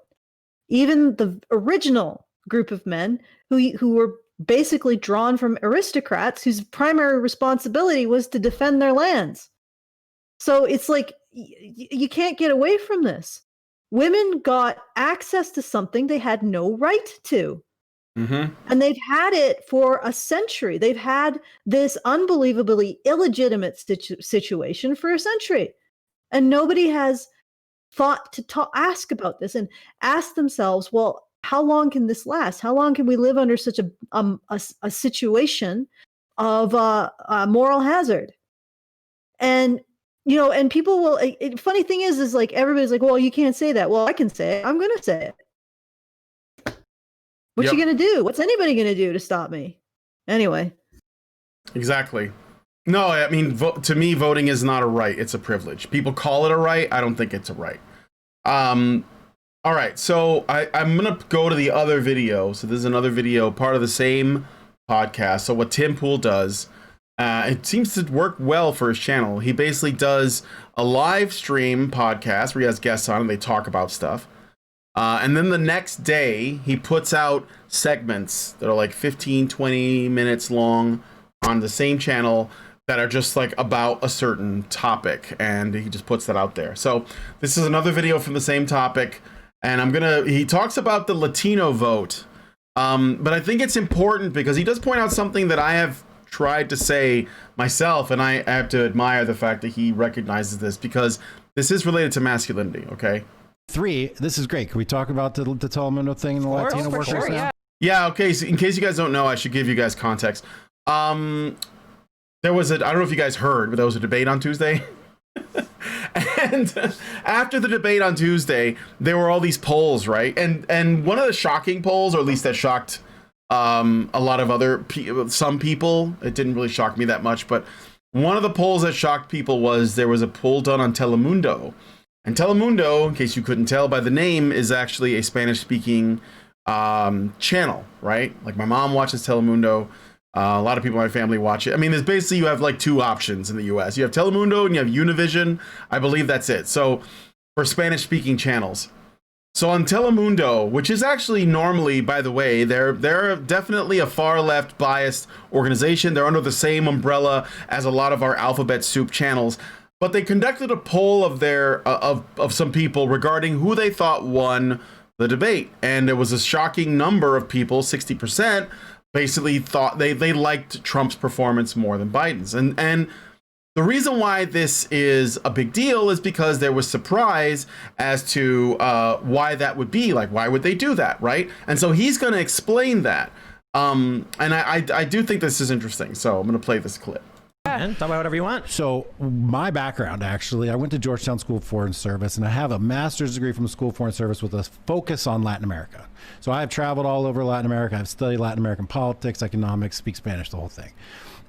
Even the original group of men who were basically drawn from aristocrats whose primary responsibility was to defend their lands. So it's like, you can't get away from this. Women got access to something they had no right to. And they've had it for a century. They've had this unbelievably illegitimate situation for a century. And nobody has thought to ask about this and ask themselves, well, how long can this last? How long can we live under such a situation of moral hazard? And and people will. Funny thing is like everybody's like, well, you can't say that. Well, I can say it. I'm going to say it. What you going to do? What's anybody going to do to stop me? Anyway. Exactly. No, I mean, to me, voting is not a right. It's a privilege. People call it a right. I don't think it's a right. All right. So I'm going to go to the other video. So this is another video, part of the same podcast. So what Tim Pool does, it seems to work well for his channel. He basically does a live stream podcast where he has guests on and they talk about stuff. And then the next day he puts out segments that are like 15, 20 minutes long on the same channel that are just like about a certain topic, and he just puts that out there. So this is another video from the same topic, and he talks about the Latino vote, but I think it's important because he does point out something that I have tried to say myself, and I have to admire the fact that he recognizes this, because this is related to masculinity. Okay. 3, this is great. Can we talk about the Telemundo thing and the Latino workers now? Yeah, okay. So in case you guys don't know, I should give you guys context. There was I don't know if you guys heard, but there was a debate on Tuesday. And after the debate on Tuesday, there were all these polls, right? And one of the shocking polls, or at least that shocked a lot of some people. It didn't really shock me that much, but one of the polls that shocked people was there was a poll done on Telemundo. And Telemundo, in case you couldn't tell by the name, is actually a Spanish-speaking channel, right? Like my mom watches Telemundo. A lot of people in my family watch it. I mean, there's basically, you have like 2 options in the US. You have Telemundo and you have Univision. I believe that's it. So for Spanish-speaking channels. So on Telemundo, which is actually normally, by the way, they're definitely a far left biased organization. They're under the same umbrella as a lot of our alphabet soup channels. But they conducted a poll of of some people regarding who they thought won the debate. And there was a shocking number of people, 60%, basically thought they liked Trump's performance more than Biden's. And the reason why this is a big deal is because there was surprise as to why that would be. Like, why would they do that, right? And so he's going to explain that. And I do think this is interesting. So I'm going to play this clip. And talk about whatever you want. So my background, actually, I went to Georgetown School of Foreign Service, and I have a master's degree from the School of Foreign Service with a focus on Latin America. So I've traveled all over Latin America. I've studied Latin American politics, economics, speak Spanish, the whole thing.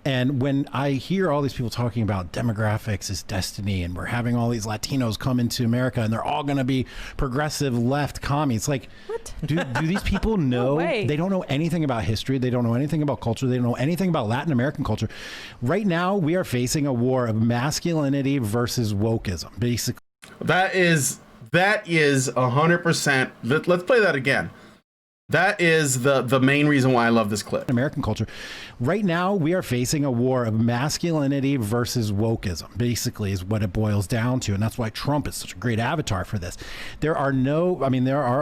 And when I hear all these people talking about demographics is destiny, and we're having all these Latinos come into America, and they're all going to be progressive left commies, like, what? Do these people know? No, they don't know anything about history. They don't know anything about culture. They don't know anything about Latin American culture. Right now, we are facing a war of masculinity versus wokeism, basically. That is 100%. Let's play that again. That is the main reason why I love this clip. American culture. Right now, we are facing a war of masculinity versus wokeism, basically, is what it boils down to. And that's why Trump is such a great avatar for this. There are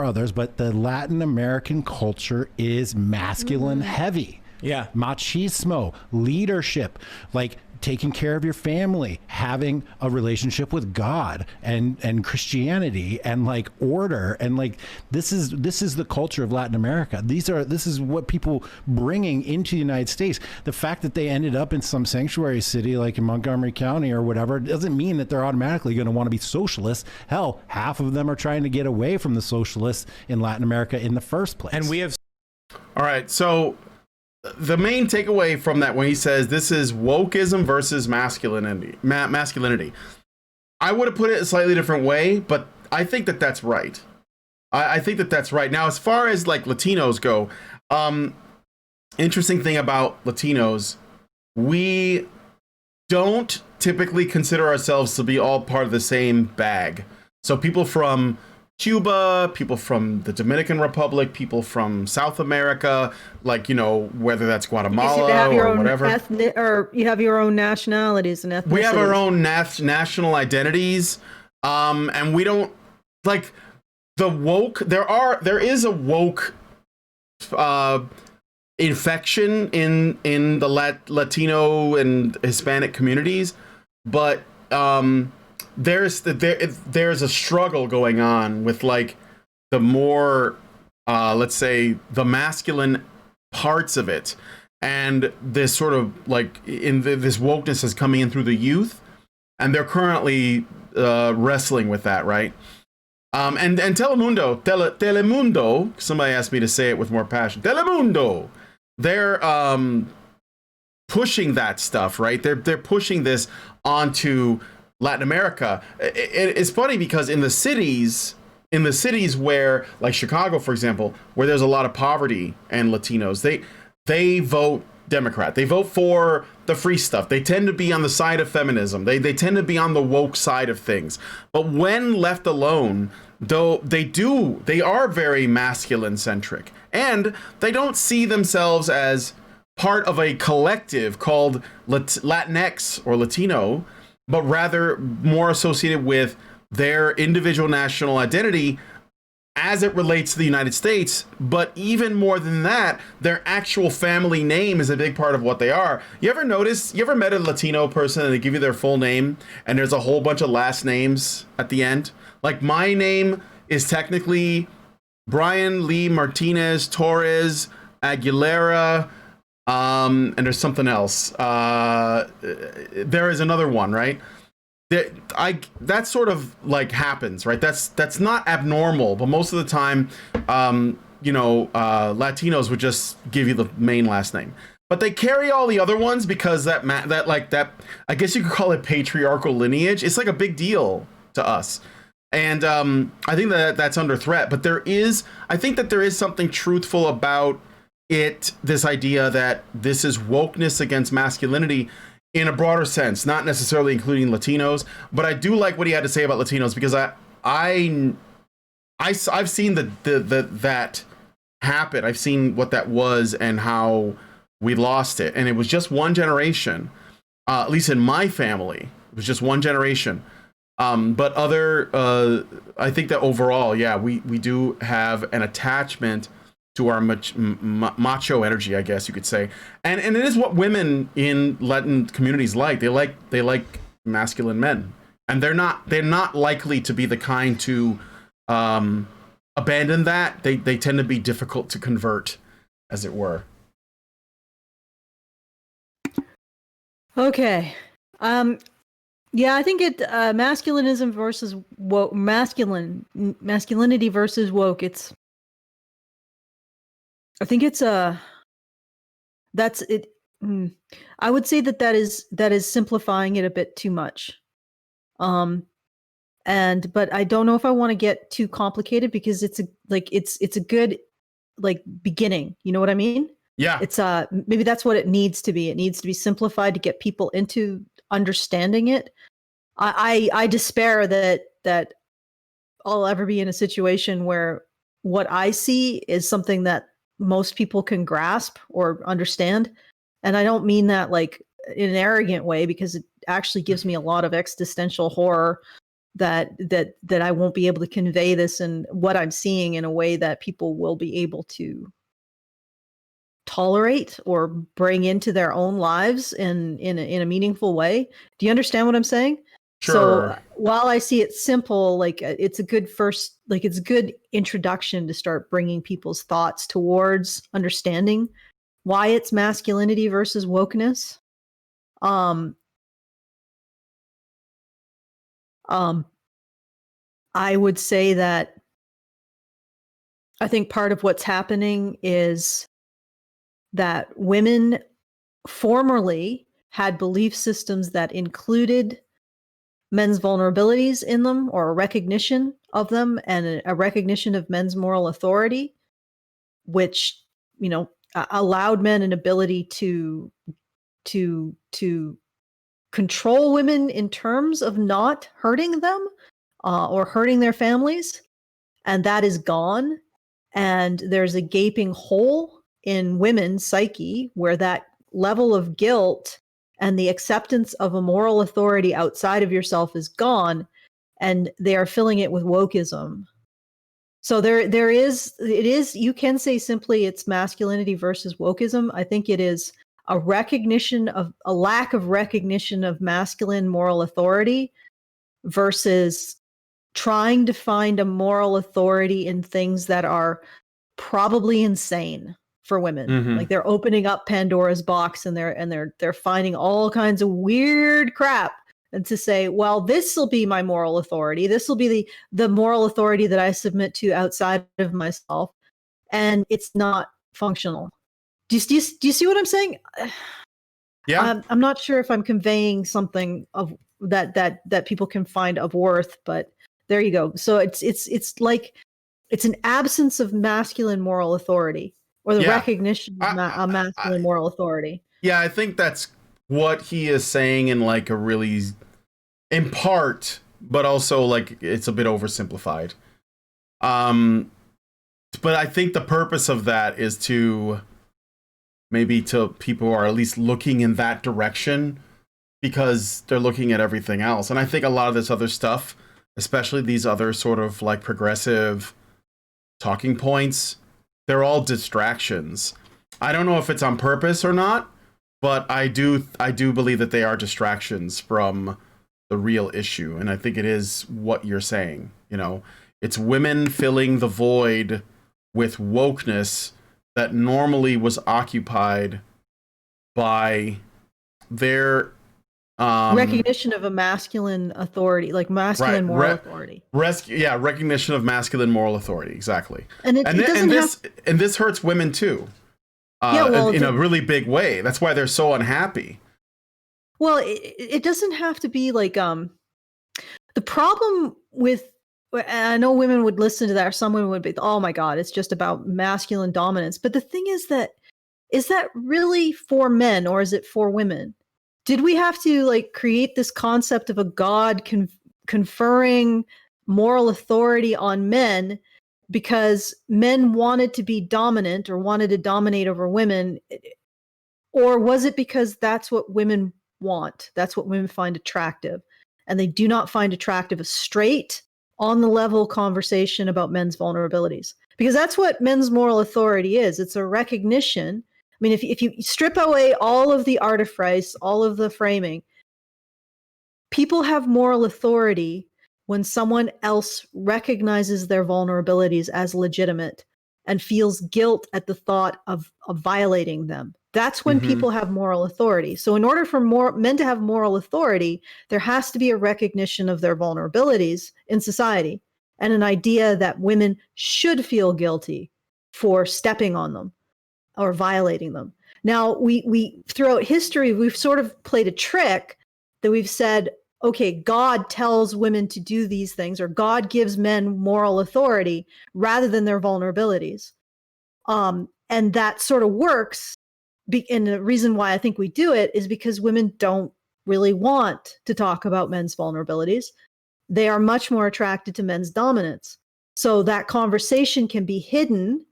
others, but the Latin American culture is masculine heavy. Yeah. Machismo, leadership, like taking care of your family, having a relationship with God and Christianity and like order, and like this is the culture of Latin America. This is what people bringing into the United States. The fact that they ended up in some sanctuary city like in Montgomery County or whatever doesn't mean that they're automatically going to want to be socialists. Hell, half of them are trying to get away from the socialists in Latin America in the first place. And we have. All right, so the main takeaway from that, when he says this is wokeism versus masculinity, I would have put it a slightly different way, but I think that that's right. I think that that's right. Now, as far as like Latinos go, interesting thing about Latinos, we don't typically consider ourselves to be all part of the same bag. So people from Cuba, people from the Dominican Republic, people from South America, like, you know, whether that's Guatemala or whatever. Or you have your own nationalities and ethnicities. We have our own national identities, and we don't like the woke. There is a woke infection in the Latino and Hispanic communities, but there's a struggle going on with like the more let's say the masculine parts of it, and this sort of like this wokeness is coming in through the youth, and they're currently wrestling with that, right? And Telemundo, somebody asked me to say it with more passion. Telemundo, they're pushing that stuff, right? They're pushing this onto Latin America. It's funny because in the cities where, like Chicago, for example, where there's a lot of poverty and Latinos, they vote Democrat. They vote for the free stuff. They tend to be on the side of feminism. They tend to be on the woke side of things. But when left alone, though, they are very masculine centric, and they don't see themselves as part of a collective called Latinx or Latino, but rather more associated with their individual national identity as it relates to the United States. But even more than that, their actual family name is a big part of what they are. You ever met a Latino person and they give you their full name and there's a whole bunch of last names at the end? Like, my name is technically Brian Lee Martinez Torres Aguilera, and there's something else. There is another one, right? That sort of like happens, right? That's not abnormal, but most of the time, Latinos would just give you the main last name, but they carry all the other ones because that I guess you could call it patriarchal lineage. It's like a big deal to us, and I think that's under threat. But I think that there is something truthful about it. This idea that this is wokeness against masculinity in a broader sense, not necessarily including Latinos, but I do like what he had to say about Latinos, because I've seen that happen. I've seen what that was and how we lost it, and it was just one generation. At least in my family, it was just one generation. But I think that overall, yeah, we do have an attachment to our macho energy, I guess you could say, and it is what women in Latin communities like. They like masculine men, and they're not likely to be the kind to abandon that. They tend to be difficult to convert, as it were. Okay, yeah, I think masculinism versus woke, masculinity versus woke. I think that's it. I would say that is simplifying it a bit too much. But I don't know if I want to get too complicated, because it's a good beginning. You know what I mean? Yeah. It's maybe that's what it needs to be. It needs to be simplified to get people into understanding it. I despair that I'll ever be in a situation where what I see is something that most people can grasp or understand. And I don't mean that like in an arrogant way, because it actually gives me a lot of existential horror that I won't be able to convey this and what I'm seeing in a way that people will be able to tolerate or bring into their own lives in a meaningful way. Do you understand what I'm saying? Sure. So while I see it simple, it's a good it's a good introduction to start bringing people's thoughts towards understanding why it's masculinity versus wokeness. I would say that I think part of what's happening is that women formerly had belief systems that included men's vulnerabilities in them, or a recognition of them, and a recognition of men's moral authority, which, allowed men an ability to control women in terms of not hurting them or hurting their families. And that is gone. And there's a gaping hole in women's psyche where that level of guilt and the acceptance of a moral authority outside of yourself is gone, and they are filling it with wokeism. So it is, you can say simply it's masculinity versus wokeism. I think it is a lack of recognition of masculine moral authority versus trying to find a moral authority in things that are probably insane for women. Mm-hmm. Like, they're opening up Pandora's box, and they're finding all kinds of weird crap, and to say, well, this will be my moral authority. This will be the moral authority that I submit to outside of myself, and it's not functional. Do you see what I'm saying? Yeah. I'm not sure if I'm conveying something of that people can find of worth, but there you go. So it's like it's an absence of masculine moral authority, or the recognition of masculine moral authority. Yeah, I think that's what he is saying in like a really, in part, but also like it's a bit oversimplified. But I think the purpose of that is to maybe to people who are at least looking in that direction, because they're looking at everything else. And I think a lot of this other stuff, especially these other sort of like progressive talking points, they're all distractions. I don't know if it's on purpose or not, but I do believe that they are distractions from the real issue. And I think it is what you're saying. You know, it's women filling the void with wokeness that normally was occupied by their recognition of a masculine authority, like masculine moral authority. Recognition of masculine moral authority, exactly. And this hurts women too, in a really big way. That's why they're so unhappy. Well, it doesn't have to be like the problem with. And I know women would listen to that, or some women would be, oh my God, it's just about masculine dominance. But the thing is that really for men, or is it for women? Did we have to like create this concept of a God conferring moral authority on men because men wanted to be dominant or wanted to dominate over women? Or was it because that's what women want? That's what women find attractive. And they do not find attractive a straight, on the level conversation about men's vulnerabilities, because that's what men's moral authority is. It's a recognition. I mean, if you strip away all of the artifice, all of the framing, people have moral authority when someone else recognizes their vulnerabilities as legitimate and feels guilt at the thought of violating them. That's when people have moral authority. So in order for men to have moral authority, there has to be a recognition of their vulnerabilities in society and an idea that women should feel guilty for stepping on them or violating them. Now, we throughout history, we've sort of played a trick that we've said, okay, God tells women to do these things, or God gives men moral authority rather than their vulnerabilities. And that sort of works. And the reason why I think we do it is because women don't really want to talk about men's vulnerabilities. They are much more attracted to men's dominance. So that conversation can be hidden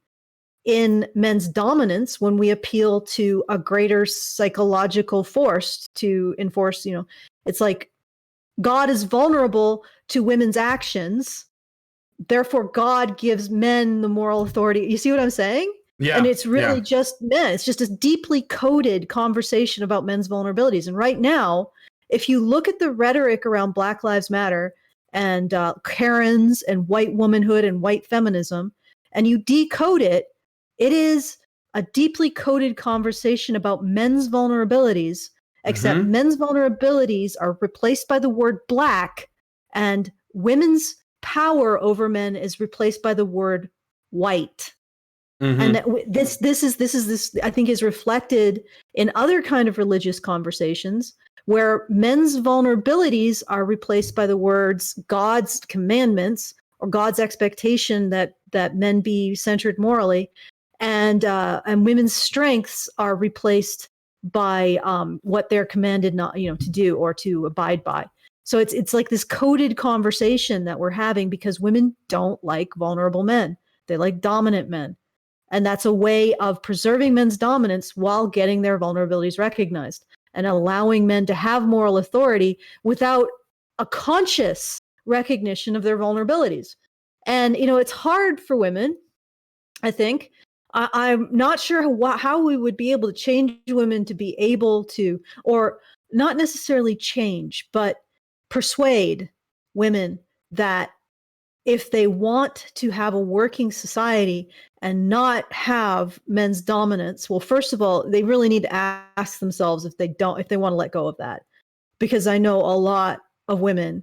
in men's dominance when we appeal to a greater psychological force to enforce, it's like God is vulnerable to women's actions. Therefore, God gives men the moral authority. You see what I'm saying? Yeah, and it's really just men. It's just a deeply coded conversation about men's vulnerabilities. And right now, if you look at the rhetoric around Black Lives Matter and Karens and white womanhood and white feminism, and you decode it, it is a deeply coded conversation about men's vulnerabilities, except men's vulnerabilities are replaced by the word Black, and women's power over men is replaced by the word white. And this I think is reflected in other kind of religious conversations where men's vulnerabilities are replaced by the words God's commandments or God's expectation that men be centered morally, and women's strengths are replaced by what they're commanded not to do or to abide by. So it's like this coded conversation that we're having because women don't like vulnerable men. They like dominant men. And that's a way of preserving men's dominance while getting their vulnerabilities recognized and allowing men to have moral authority without a conscious recognition of their vulnerabilities. And, it's hard for women, I think. I'm not sure how we would be able to change women to be able to, or not necessarily change, but persuade women that if they want to have a working society and not have men's dominance, well, first of all, they really need to ask themselves if they want to let go of that. Because I know a lot of women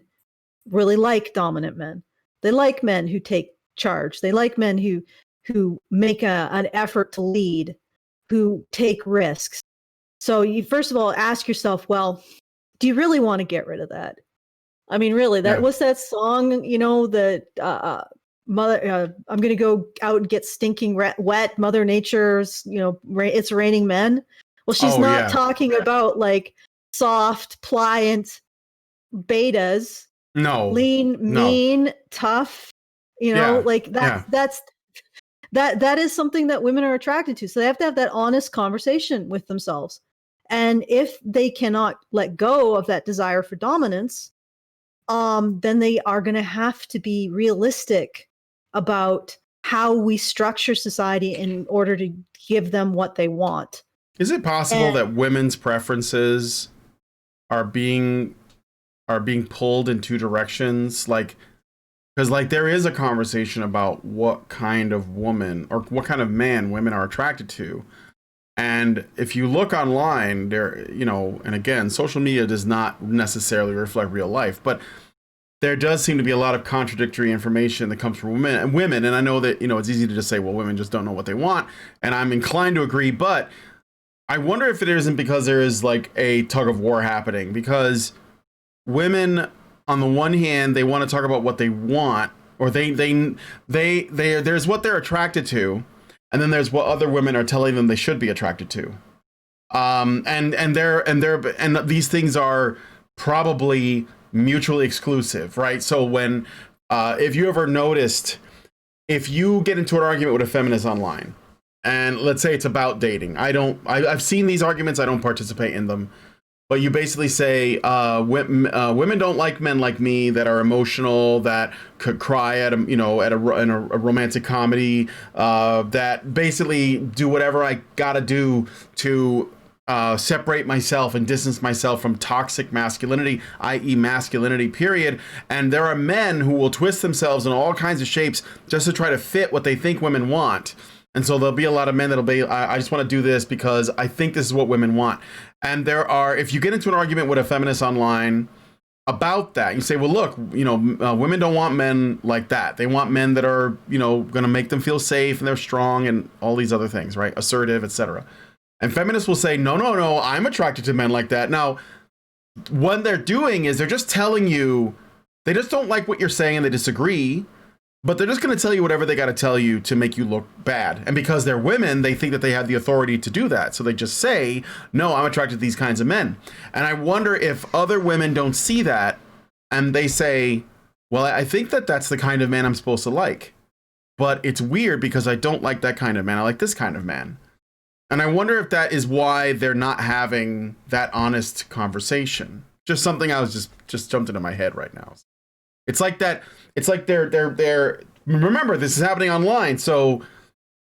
really like dominant men. They like men who take charge. They like men who make an effort to lead, who take risks. So you first of all ask yourself, well, do you really want to get rid of that? I mean, really, what's that song, that mother, I'm going to go out and get stinking wet, Mother Nature's, it's raining men. Well, she's not talking about like soft, pliant betas. No. Lean, mean, tough, like that. that is something that women are attracted to. So they have to have that honest conversation with themselves. And if they cannot let go of that desire for dominance, then they are going to have to be realistic about how we structure society in order to give them what they want. Is it possible that women's preferences are being pulled in two directions? Like, because like there is a conversation about what kind of woman or what kind of man women are attracted to. And if you look online there, you know, and again, social media does not necessarily reflect real life, but there does seem to be a lot of contradictory information that comes from women. And I know that, you know, it's easy to just say, well, women just don't know what they want. And I'm inclined to agree, but I wonder if it isn't because there is like a tug of war happening, because women, on the one hand, they want to talk about what they want, or there's what they're attracted to, and then there's what other women are telling them they should be attracted to. And these things are probably mutually exclusive, right? So when if you ever noticed, if you get into an argument with a feminist online, and let's say it's about dating, I've seen these arguments, I don't participate in them, but you basically say women don't like men like me that are emotional, that could cry at in a romantic comedy, that basically do whatever I gotta do to separate myself and distance myself from toxic masculinity, i.e. masculinity, period. And there are men who will twist themselves in all kinds of shapes just to try to fit what they think women want. And so there'll be a lot of men that'll be, I just want to do this because I think this is what women want. And there are, if you get into an argument with a feminist online about that, you say, well, look, women don't want men like that. They want men that are, going to make them feel safe and they're strong and all these other things, right? Assertive, etc. And feminists will say, no, I'm attracted to men like that. Now, what they're doing is they're just telling you, they just don't like what you're saying and they disagree, but they're just going to tell you whatever they got to tell you to make you look bad. And because they're women, they think that they have the authority to do that. So they just say, no, I'm attracted to these kinds of men. And I wonder if other women don't see that and they say, well, I think that that's the kind of man I'm supposed to like. But it's weird because I don't like that kind of man. I like this kind of man. And I wonder if that is why they're not having that honest conversation. Just something I was just jumped into my head right now. It's like that. It's like they're remember, this is happening online. So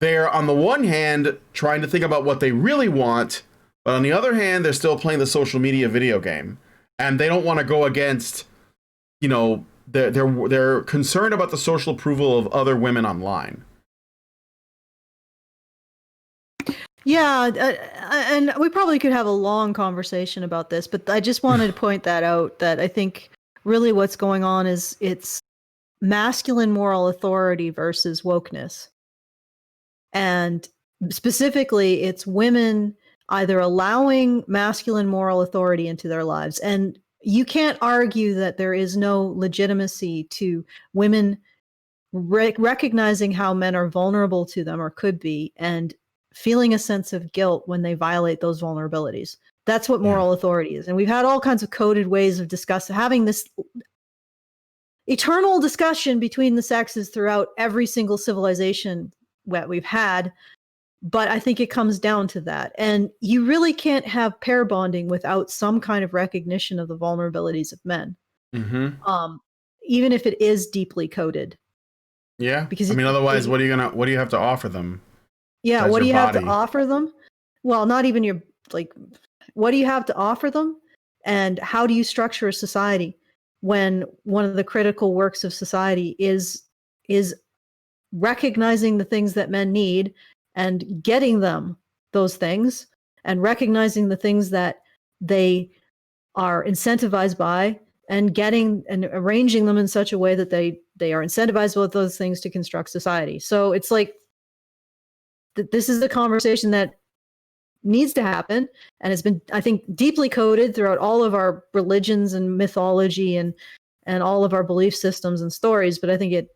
they're on the one hand trying to think about what they really want, but on the other hand, they're still playing the social media video game, and they don't want to go against, they're concerned about the social approval of other women online. Yeah, and we probably could have a long conversation about this, but I just wanted to point that out, that I think really what's going on is it's masculine moral authority versus wokeness. And specifically, it's women either allowing masculine moral authority into their lives. And you can't argue that there is no legitimacy to women recognizing how men are vulnerable to them or could be, and feeling a sense of guilt when they violate those vulnerabilities. That's what moral authority is. And we've had all kinds of coded ways of having this eternal discussion between the sexes throughout every single civilization that we've had. But I think it comes down to that. And you really can't have pair bonding without some kind of recognition of the vulnerabilities of men. Mm-hmm. Even if it is deeply coded. Yeah. Because otherwise, what do you have to offer them? Yeah. What do you have to offer them? Well, not even what do you have to offer them? And how do you structure a society when one of the critical works of society is recognizing the things that men need and getting them those things, and recognizing the things that they are incentivized by, and getting and arranging them in such a way that they are incentivized with those things to construct society. So it's like this is a conversation that needs to happen, and it's been, I think, deeply coded throughout all of our religions and mythology and all of our belief systems and stories. But I think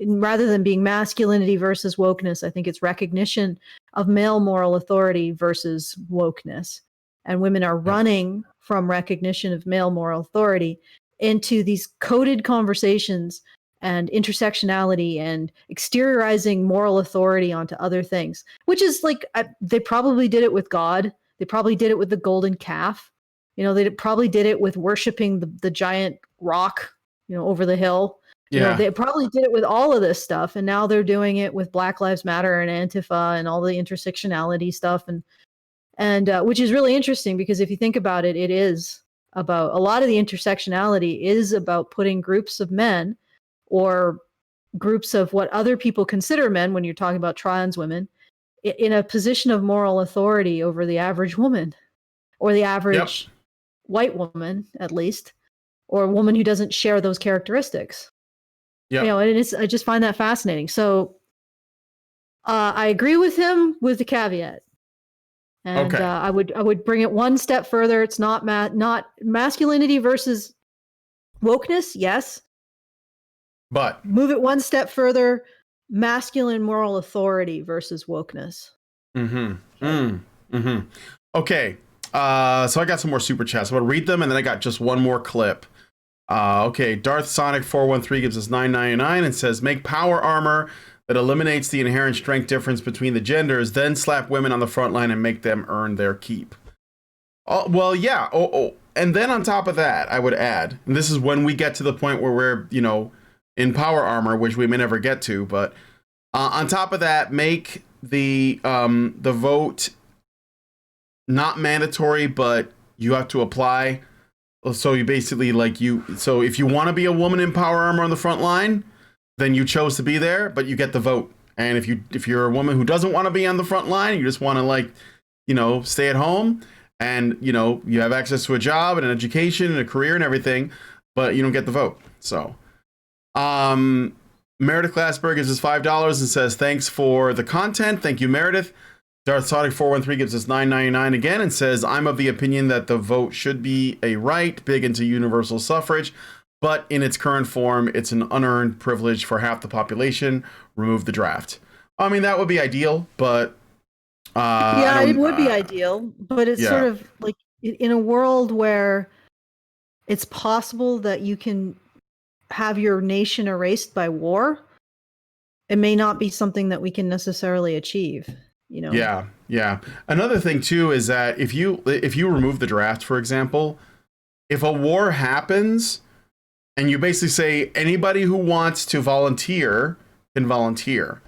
rather than being masculinity versus wokeness, I think it's recognition of male moral authority versus wokeness. And women are running from recognition of male moral authority into these coded conversations and intersectionality and exteriorizing moral authority onto other things, which is like, they probably did it with God. They probably did it with the golden calf. You know, they probably did it with worshiping the giant rock, you know, over the hill. You know, they probably did it with all of this stuff. And now they're doing it with Black Lives Matter and Antifa and all the intersectionality stuff. And which is really interesting, because if you think about it, it is about, a lot of the intersectionality is about putting groups of men or groups of what other people consider men, when you're talking about trans women, in a position of moral authority over the average woman, or the average white woman, at least, or a woman who doesn't share those characteristics. You know, and I just find that fascinating. So I agree with him with the caveat. And I would bring it one step further. It's not masculinity versus wokeness, yes. But move it one step further, masculine moral authority versus wokeness. Okay. So I got some more super chats. I'm going to read them, and then I got just one more clip. Okay, Darth Sonic 413 gives us $9.99 and says, make power armor that eliminates the inherent strength difference between the genders, then slap women on the front line and make them earn their keep. Oh, well, yeah. And then on top of that, I would add, and this is when we get to the point where we're, you know, in power armor, which we may never get to, but on top of that, make the vote not mandatory, but you have to apply. So you basically so if you want to be a woman in power armor on the front line, then you chose to be there, but you get the vote. And if you're a woman who doesn't want to be on the front line, you just want to stay at home, and you have access to a job and an education and a career and everything, but you don't get the vote. So Meredith Glassberg gives us $5 and says, thanks for the content. Thank you, Meredith. Darth Sonic 413 gives us $9.99 again and says, I'm of the opinion that the vote should be a right, big into universal suffrage, but in its current form, it's an unearned privilege for half the population. Remove the draft. I mean, that would be ideal, but it would be ideal, but it's sort of like in a world where it's possible that you can have your nation erased by war, it may not be something that we can necessarily achieve. Yeah. Another thing too is that if you remove the draft, for example, if a war happens and you basically say anybody who wants to volunteer can volunteer,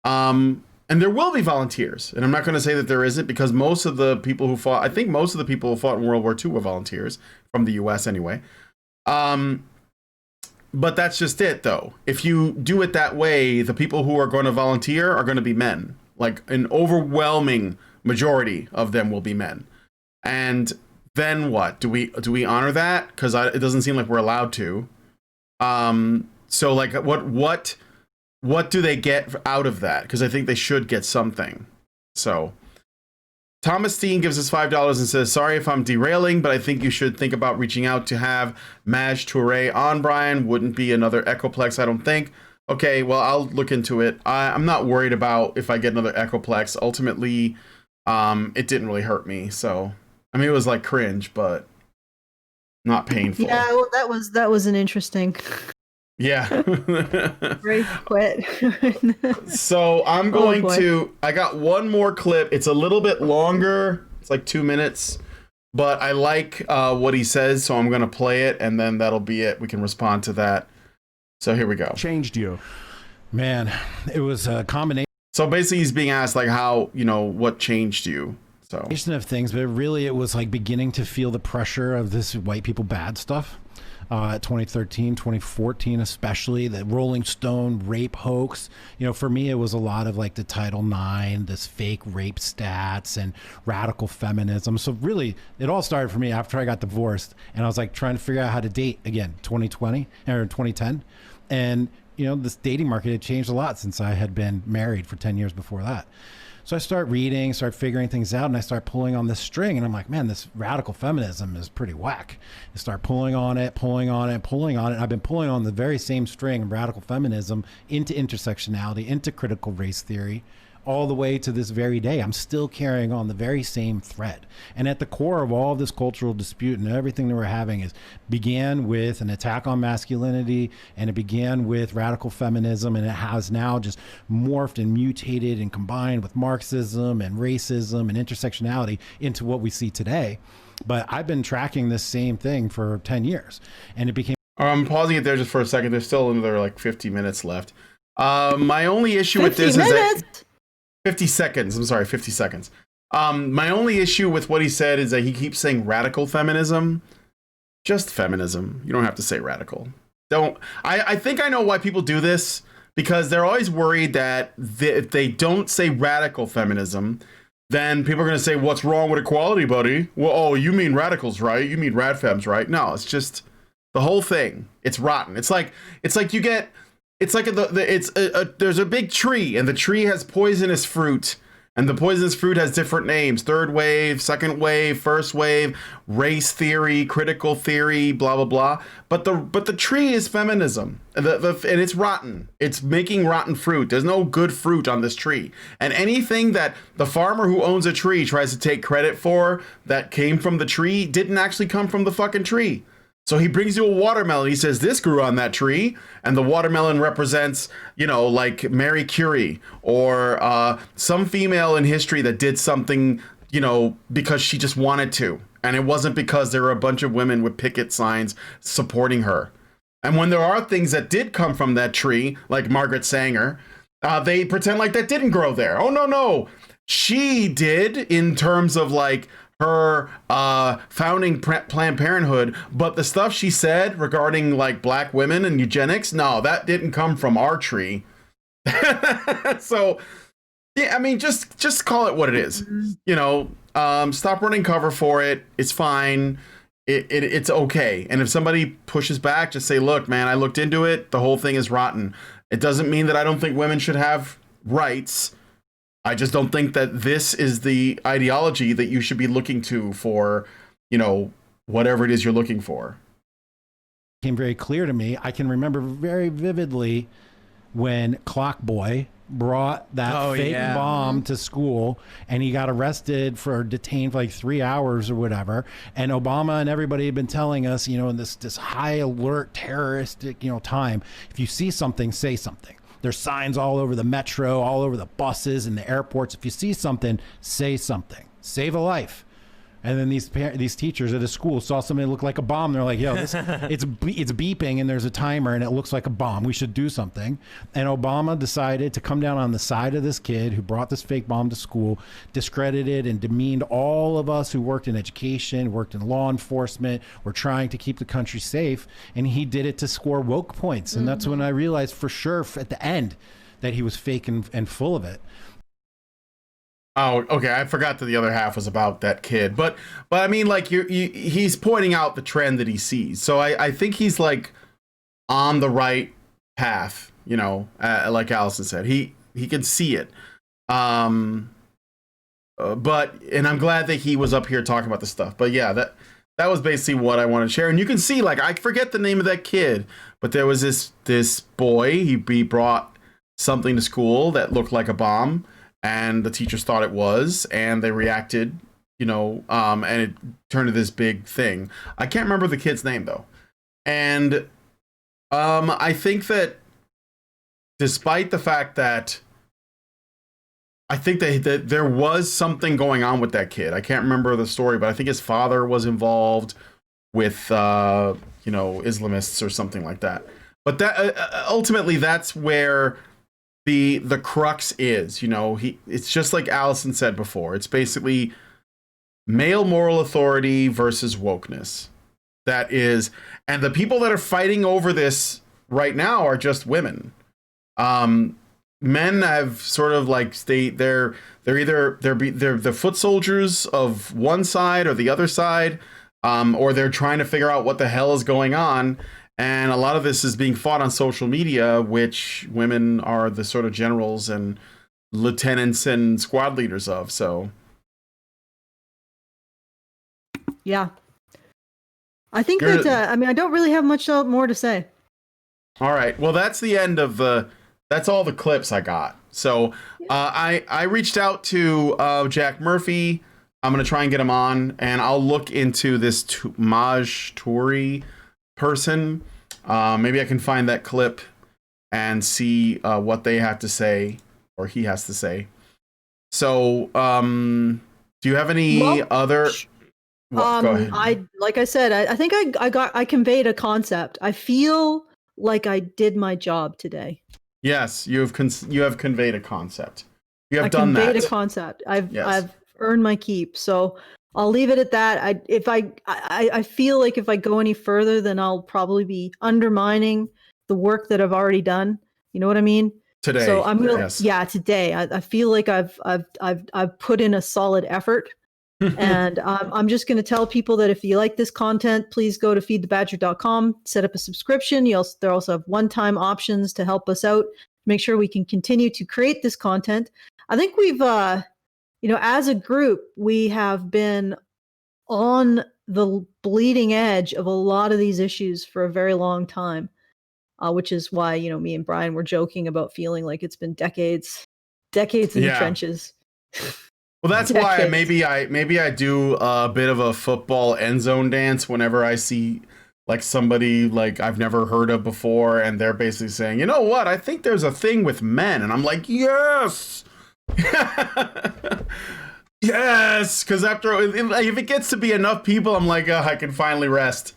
and there will be volunteers, and I'm not going to say that there isn't, because most of the people who fought in World War II were volunteers from the U.S. anyway. But that's just it, though. If you do it that way, the people who are going to volunteer are going to be men. Like an overwhelming majority of them will be men. And then what? Do we honor that? Because it doesn't seem like we're allowed to. So like what do they get out of that? Because I think they should get something. So Thomas Steen gives us $5 and says, sorry if I'm derailing, but I think you should think about reaching out to have Maj Touré on, Brian. Wouldn't be another Echoplex, I don't think. Okay, well, I'll look into it. I'm not worried about if I get another Echoplex. Ultimately, it didn't really hurt me. So, I mean, it was like cringe, but not painful. Yeah, well, that was an interesting. Yeah. Great quit. So I'm going I got one more clip. It's a little bit longer. It's like 2 minutes, but I like what he says. So I'm going to play it, and then that'll be it. We can respond to that. So here we go. Changed you. Man, it was a combination. So basically he's being asked like how, what changed you? So of things, but really it was like beginning to feel the pressure of this white people bad stuff. 2013, 2014, especially the Rolling Stone rape hoax. For me, it was a lot of like the Title IX, this fake rape stats and radical feminism. So really, it all started for me after I got divorced, and I was like trying to figure out how to date again, 2020 or 2010. And, this dating market had changed a lot since I had been married for 10 years before that. So I start reading, start figuring things out, and I start pulling on this string, and I'm like, man, this radical feminism is pretty whack. I start pulling on it. I've been pulling on the very same string of radical feminism into intersectionality, into critical race theory all the way to this very day. I'm still carrying on the very same thread. And at the core of all of this cultural dispute and everything that we're having began with an attack on masculinity, and it began with radical feminism, and it has now just morphed and mutated and combined with Marxism and racism and intersectionality into what we see today. But I've been tracking this same thing for 10 years, and it became... I'm pausing it there just for a second. There's still another like 50 minutes left. My only issue with this is that 50 seconds. I'm sorry, 50 seconds. My only issue with what he said is that he keeps saying radical feminism. Just feminism. You don't have to say radical. I think I know why people do this, because they're always worried that if they don't say radical feminism, then people are going to say, what's wrong with equality, buddy? Well, oh, you mean radicals, right? You mean radfems, right? No, it's just the whole thing. It's rotten. It's like you get... It's like there's a big tree, and the tree has poisonous fruit, and the poisonous fruit has different names: third wave, second wave, first wave, race theory, critical theory, blah blah blah. But the tree is feminism, and it's rotten. It's making rotten fruit. There's no good fruit on this tree, and anything that the farmer who owns a tree tries to take credit for that came from the tree didn't actually come from the fucking tree. So he brings you a watermelon. He says, this grew on that tree. And the watermelon represents, like Mary Curie or some female in history that did something, because she just wanted to. And it wasn't because there were a bunch of women with picket signs supporting her. And when there are things that did come from that tree, like Margaret Sanger, they pretend like that didn't grow there. Oh, no. She did, in terms of like her founding Planned Parenthood, but the stuff she said regarding like black women and eugenics, no, that didn't come from our tree. So yeah, I mean, just call it what it is. Stop running cover for it. It's fine. It's okay. And if somebody pushes back, just say, look, man, I looked into it. The whole thing is rotten. It doesn't mean that I don't think women should have rights. I just don't think that this is the ideology that you should be looking to for, whatever it is you're looking for. It became very clear to me. I can remember very vividly when Clock Boy brought that fake bomb to school, and he got arrested for detained for like 3 hours or whatever. And Obama and everybody had been telling us, in this high alert terroristic, time, if you see something, say something. There's signs all over the metro, all over the buses and the airports. If you see something, say something. Save a life. And then these teachers at a school saw something that looked like a bomb. They're like, yo, it's beeping and there's a timer and it looks like a bomb. We should do something. And Obama decided to come down on the side of this kid who brought this fake bomb to school, discredited and demeaned all of us who worked in education, worked in law enforcement, were trying to keep the country safe. And he did it to score woke points. And that's when I realized for sure at the end that he was fake and full of it. Oh, okay. I forgot that the other half was about that kid, but I mean, like he's pointing out the trend that he sees. So I think he's like on the right path, like Allison said, he can see it. But and I'm glad that he was up here talking about this stuff. But yeah, that was basically what I wanted to share. And you can see, like, I forget the name of that kid, but there was this boy. He brought something to school that looked like a bomb. And the teachers thought it was, and they reacted, and it turned to this big thing. I can't remember the kid's name, though. And I think that despite the fact that I think that there was something going on with that kid. I can't remember the story, but I think his father was involved with, Islamists or something like that. But that ultimately, that's where the crux is, it's just like Allison said before. It's basically male moral authority versus wokeness. That is, and the people that are fighting over this right now are just women. Men have sort of like they're the foot soldiers of one side or the other side, or they're trying to figure out what the hell is going on. And a lot of this is being fought on social media, which women are the sort of generals and lieutenants and squad leaders of. So, yeah, I think that, I don't really have much more to say. All right. Well, that's the end of that's all the clips I got. So I reached out to Jack Murphy. I'm gonna try and get him on, and I'll look into this Maj Touri person. Maybe I can find that clip and see what they have to say, or he has to say. So, do you have any other? Well, go ahead. Like I said, I think I conveyed a concept. I feel like I did my job today. Yes, you have conveyed a concept. You have I done that. conveyed a concept. I've earned my keep. So I'll leave it at that. I feel like if I go any further, then I'll probably be undermining the work that I've already done. You know what I mean? Today. So I'm gonna, yes. Today. I feel like I've put in a solid effort. And I'm just going to tell people that if you like this content, please go to feedthebadger.com, set up a subscription. There also have one-time options to help us out, make sure we can continue to create this content. I think we've, as a group, we have been on the bleeding edge of a lot of these issues for a very long time, which is why, me and Brian were joking about feeling like it's been decades in the trenches. Well, that's why maybe I do a bit of a football end zone dance whenever I see like somebody like I've never heard of before, and they're basically saying, you know what, I think there's a thing with men, and I'm like, yes, yes, because if it gets to be enough people, I'm like, I can finally rest.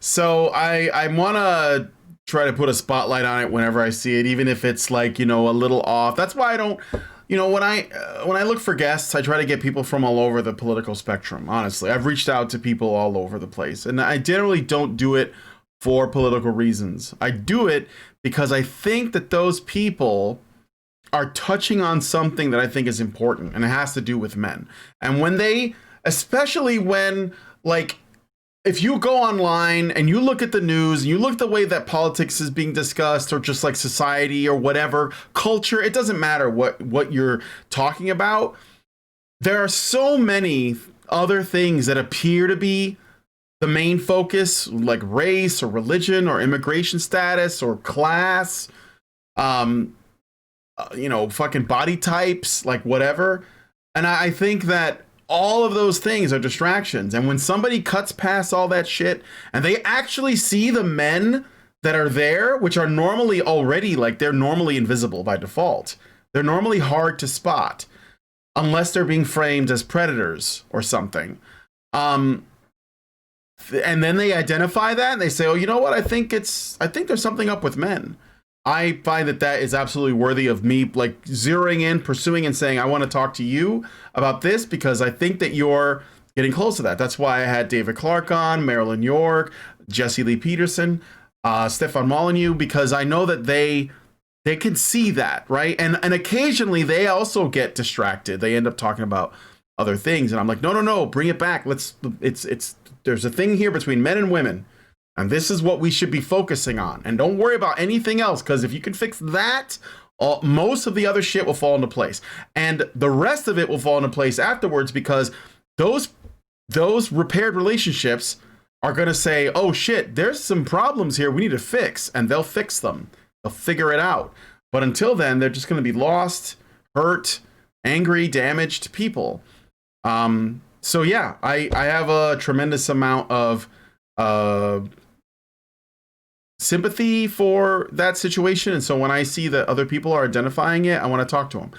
So I want to try to put a spotlight on it whenever I see it, even if it's like, a little off. That's why I don't, when I look for guests, I try to get people from all over the political spectrum. Honestly, I've reached out to people all over the place, and I generally don't do it for political reasons. I do it because I think that those people are touching on something that I think is important, and it has to do with men. And especially when, like, if you go online and you look at the news and you look at the way that politics is being discussed, or just like society or whatever, culture, it doesn't matter what you're talking about. There are so many other things that appear to be the main focus, like race or religion or immigration status or class, fucking body types, like whatever. And I think that all of those things are distractions. And when somebody cuts past all that shit and they actually see the men that are there, which are normally already, like, they're normally invisible by default. They're normally hard to spot unless they're being framed as predators or something. And then they identify that and they say, oh, you know what? I think there's something up with men. I find that is absolutely worthy of me, like, zeroing in, pursuing, and saying, I want to talk to you about this because I think that you're getting close to that. That's why I had David Clark on, Marilyn York, Jesse Lee Peterson, Stefan Molyneux, because I know that they can see that, right? And occasionally they also get distracted. They end up talking about other things, and I'm like, no, bring it back. There's a thing here between men and women. And this is what we should be focusing on. And don't worry about anything else, because if you can fix that, most of the other shit will fall into place. And the rest of it will fall into place afterwards, because those repaired relationships are going to say, oh shit, there's some problems here we need to fix. And they'll fix them. They'll figure it out. But until then, they're just going to be lost, hurt, angry, damaged people. So yeah, I have a tremendous amount of sympathy for that situation, and so when I see that other people are identifying it, I want to talk to them.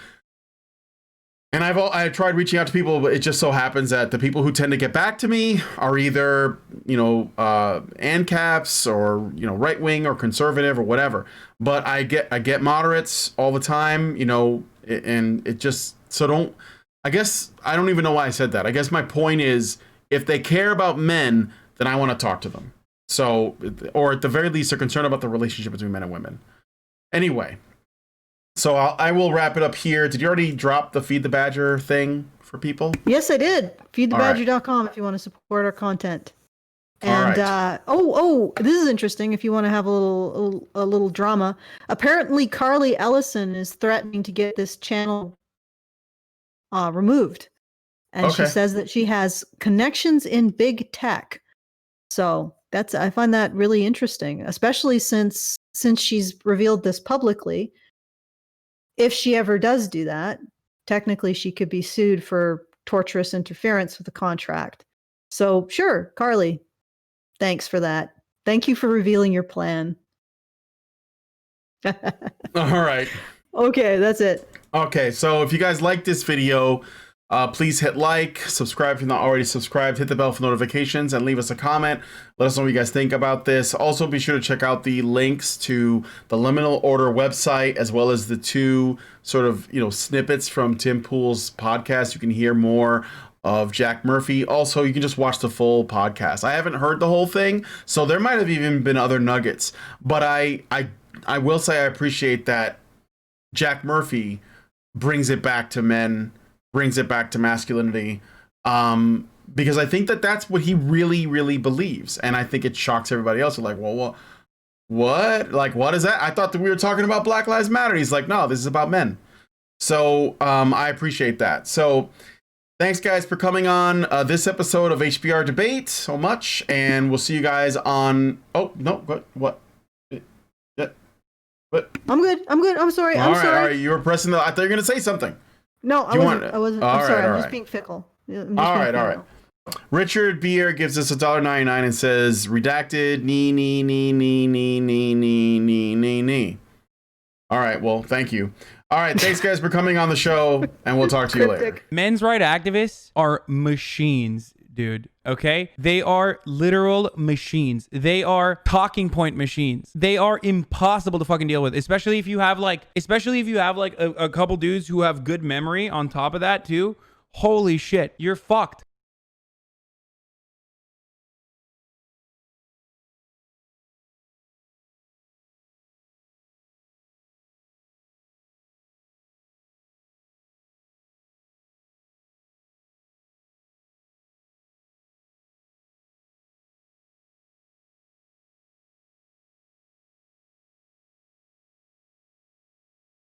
And I've tried reaching out to people, but it just so happens that the people who tend to get back to me are either ANCAPs or right wing or conservative or whatever. But I get moderates all the time, and it just I guess I don't even know why I said that. I guess my point is, if they care about men, then I want to talk to them. So, or at the very least, they're concerned about the relationship between men and women. Anyway, so I will wrap it up here. Did you already drop the Feed the Badger thing for people? Yes, I did. Feedthebadger.com if you want to support our content. And this is interesting. If you want to have a little drama, apparently Carly Ellison is threatening to get this channel removed, and she says that she has connections in big tech. So I find that really interesting, especially since she's revealed this publicly. If she ever does do that, technically she could be sued for torturous interference with the contract. So sure, Carly, thanks for that. Thank you for revealing your plan. All right. Okay, that's it. Okay, so if you guys like this video, please hit like, subscribe if you're not already subscribed, hit the bell for notifications, and leave us a comment. Let us know what you guys think about this. Also, be sure to check out the links to the Liminal Order website, as well as the 2 sort of, snippets from Tim Pool's podcast. You can hear more of Jack Murphy. Also, you can just watch the full podcast. I haven't heard the whole thing, so there might have even been other nuggets. But I will say I appreciate that Jack Murphy brings it back to men, brings it back to masculinity, because I think that that's what he really, really believes. And I think it shocks everybody else. They're like, well, what? Like, what is that? I thought that we were talking about Black Lives Matter. He's like, no, this is about men. So I appreciate that. So thanks, guys, for coming on this episode of HBR Debate so much. And we'll see you guys on... Oh, no, what? What? I'm good. I'm sorry. All right. You were pressing the... I thought you were going to say something. No, I wasn't. I'm sorry. I'm just being fickle. All right. Richard Beer gives us $1.99 and says, redacted, nee. All right, well, thank you. All right, thanks, guys, for coming on the show, and we'll talk to you later. Men's rights activists are machines, dude. Okay? They are literal machines. They are talking point machines. They are impossible to fucking deal with, especially if you have like a couple dudes who have good memory on top of that too. Holy shit, you're fucked.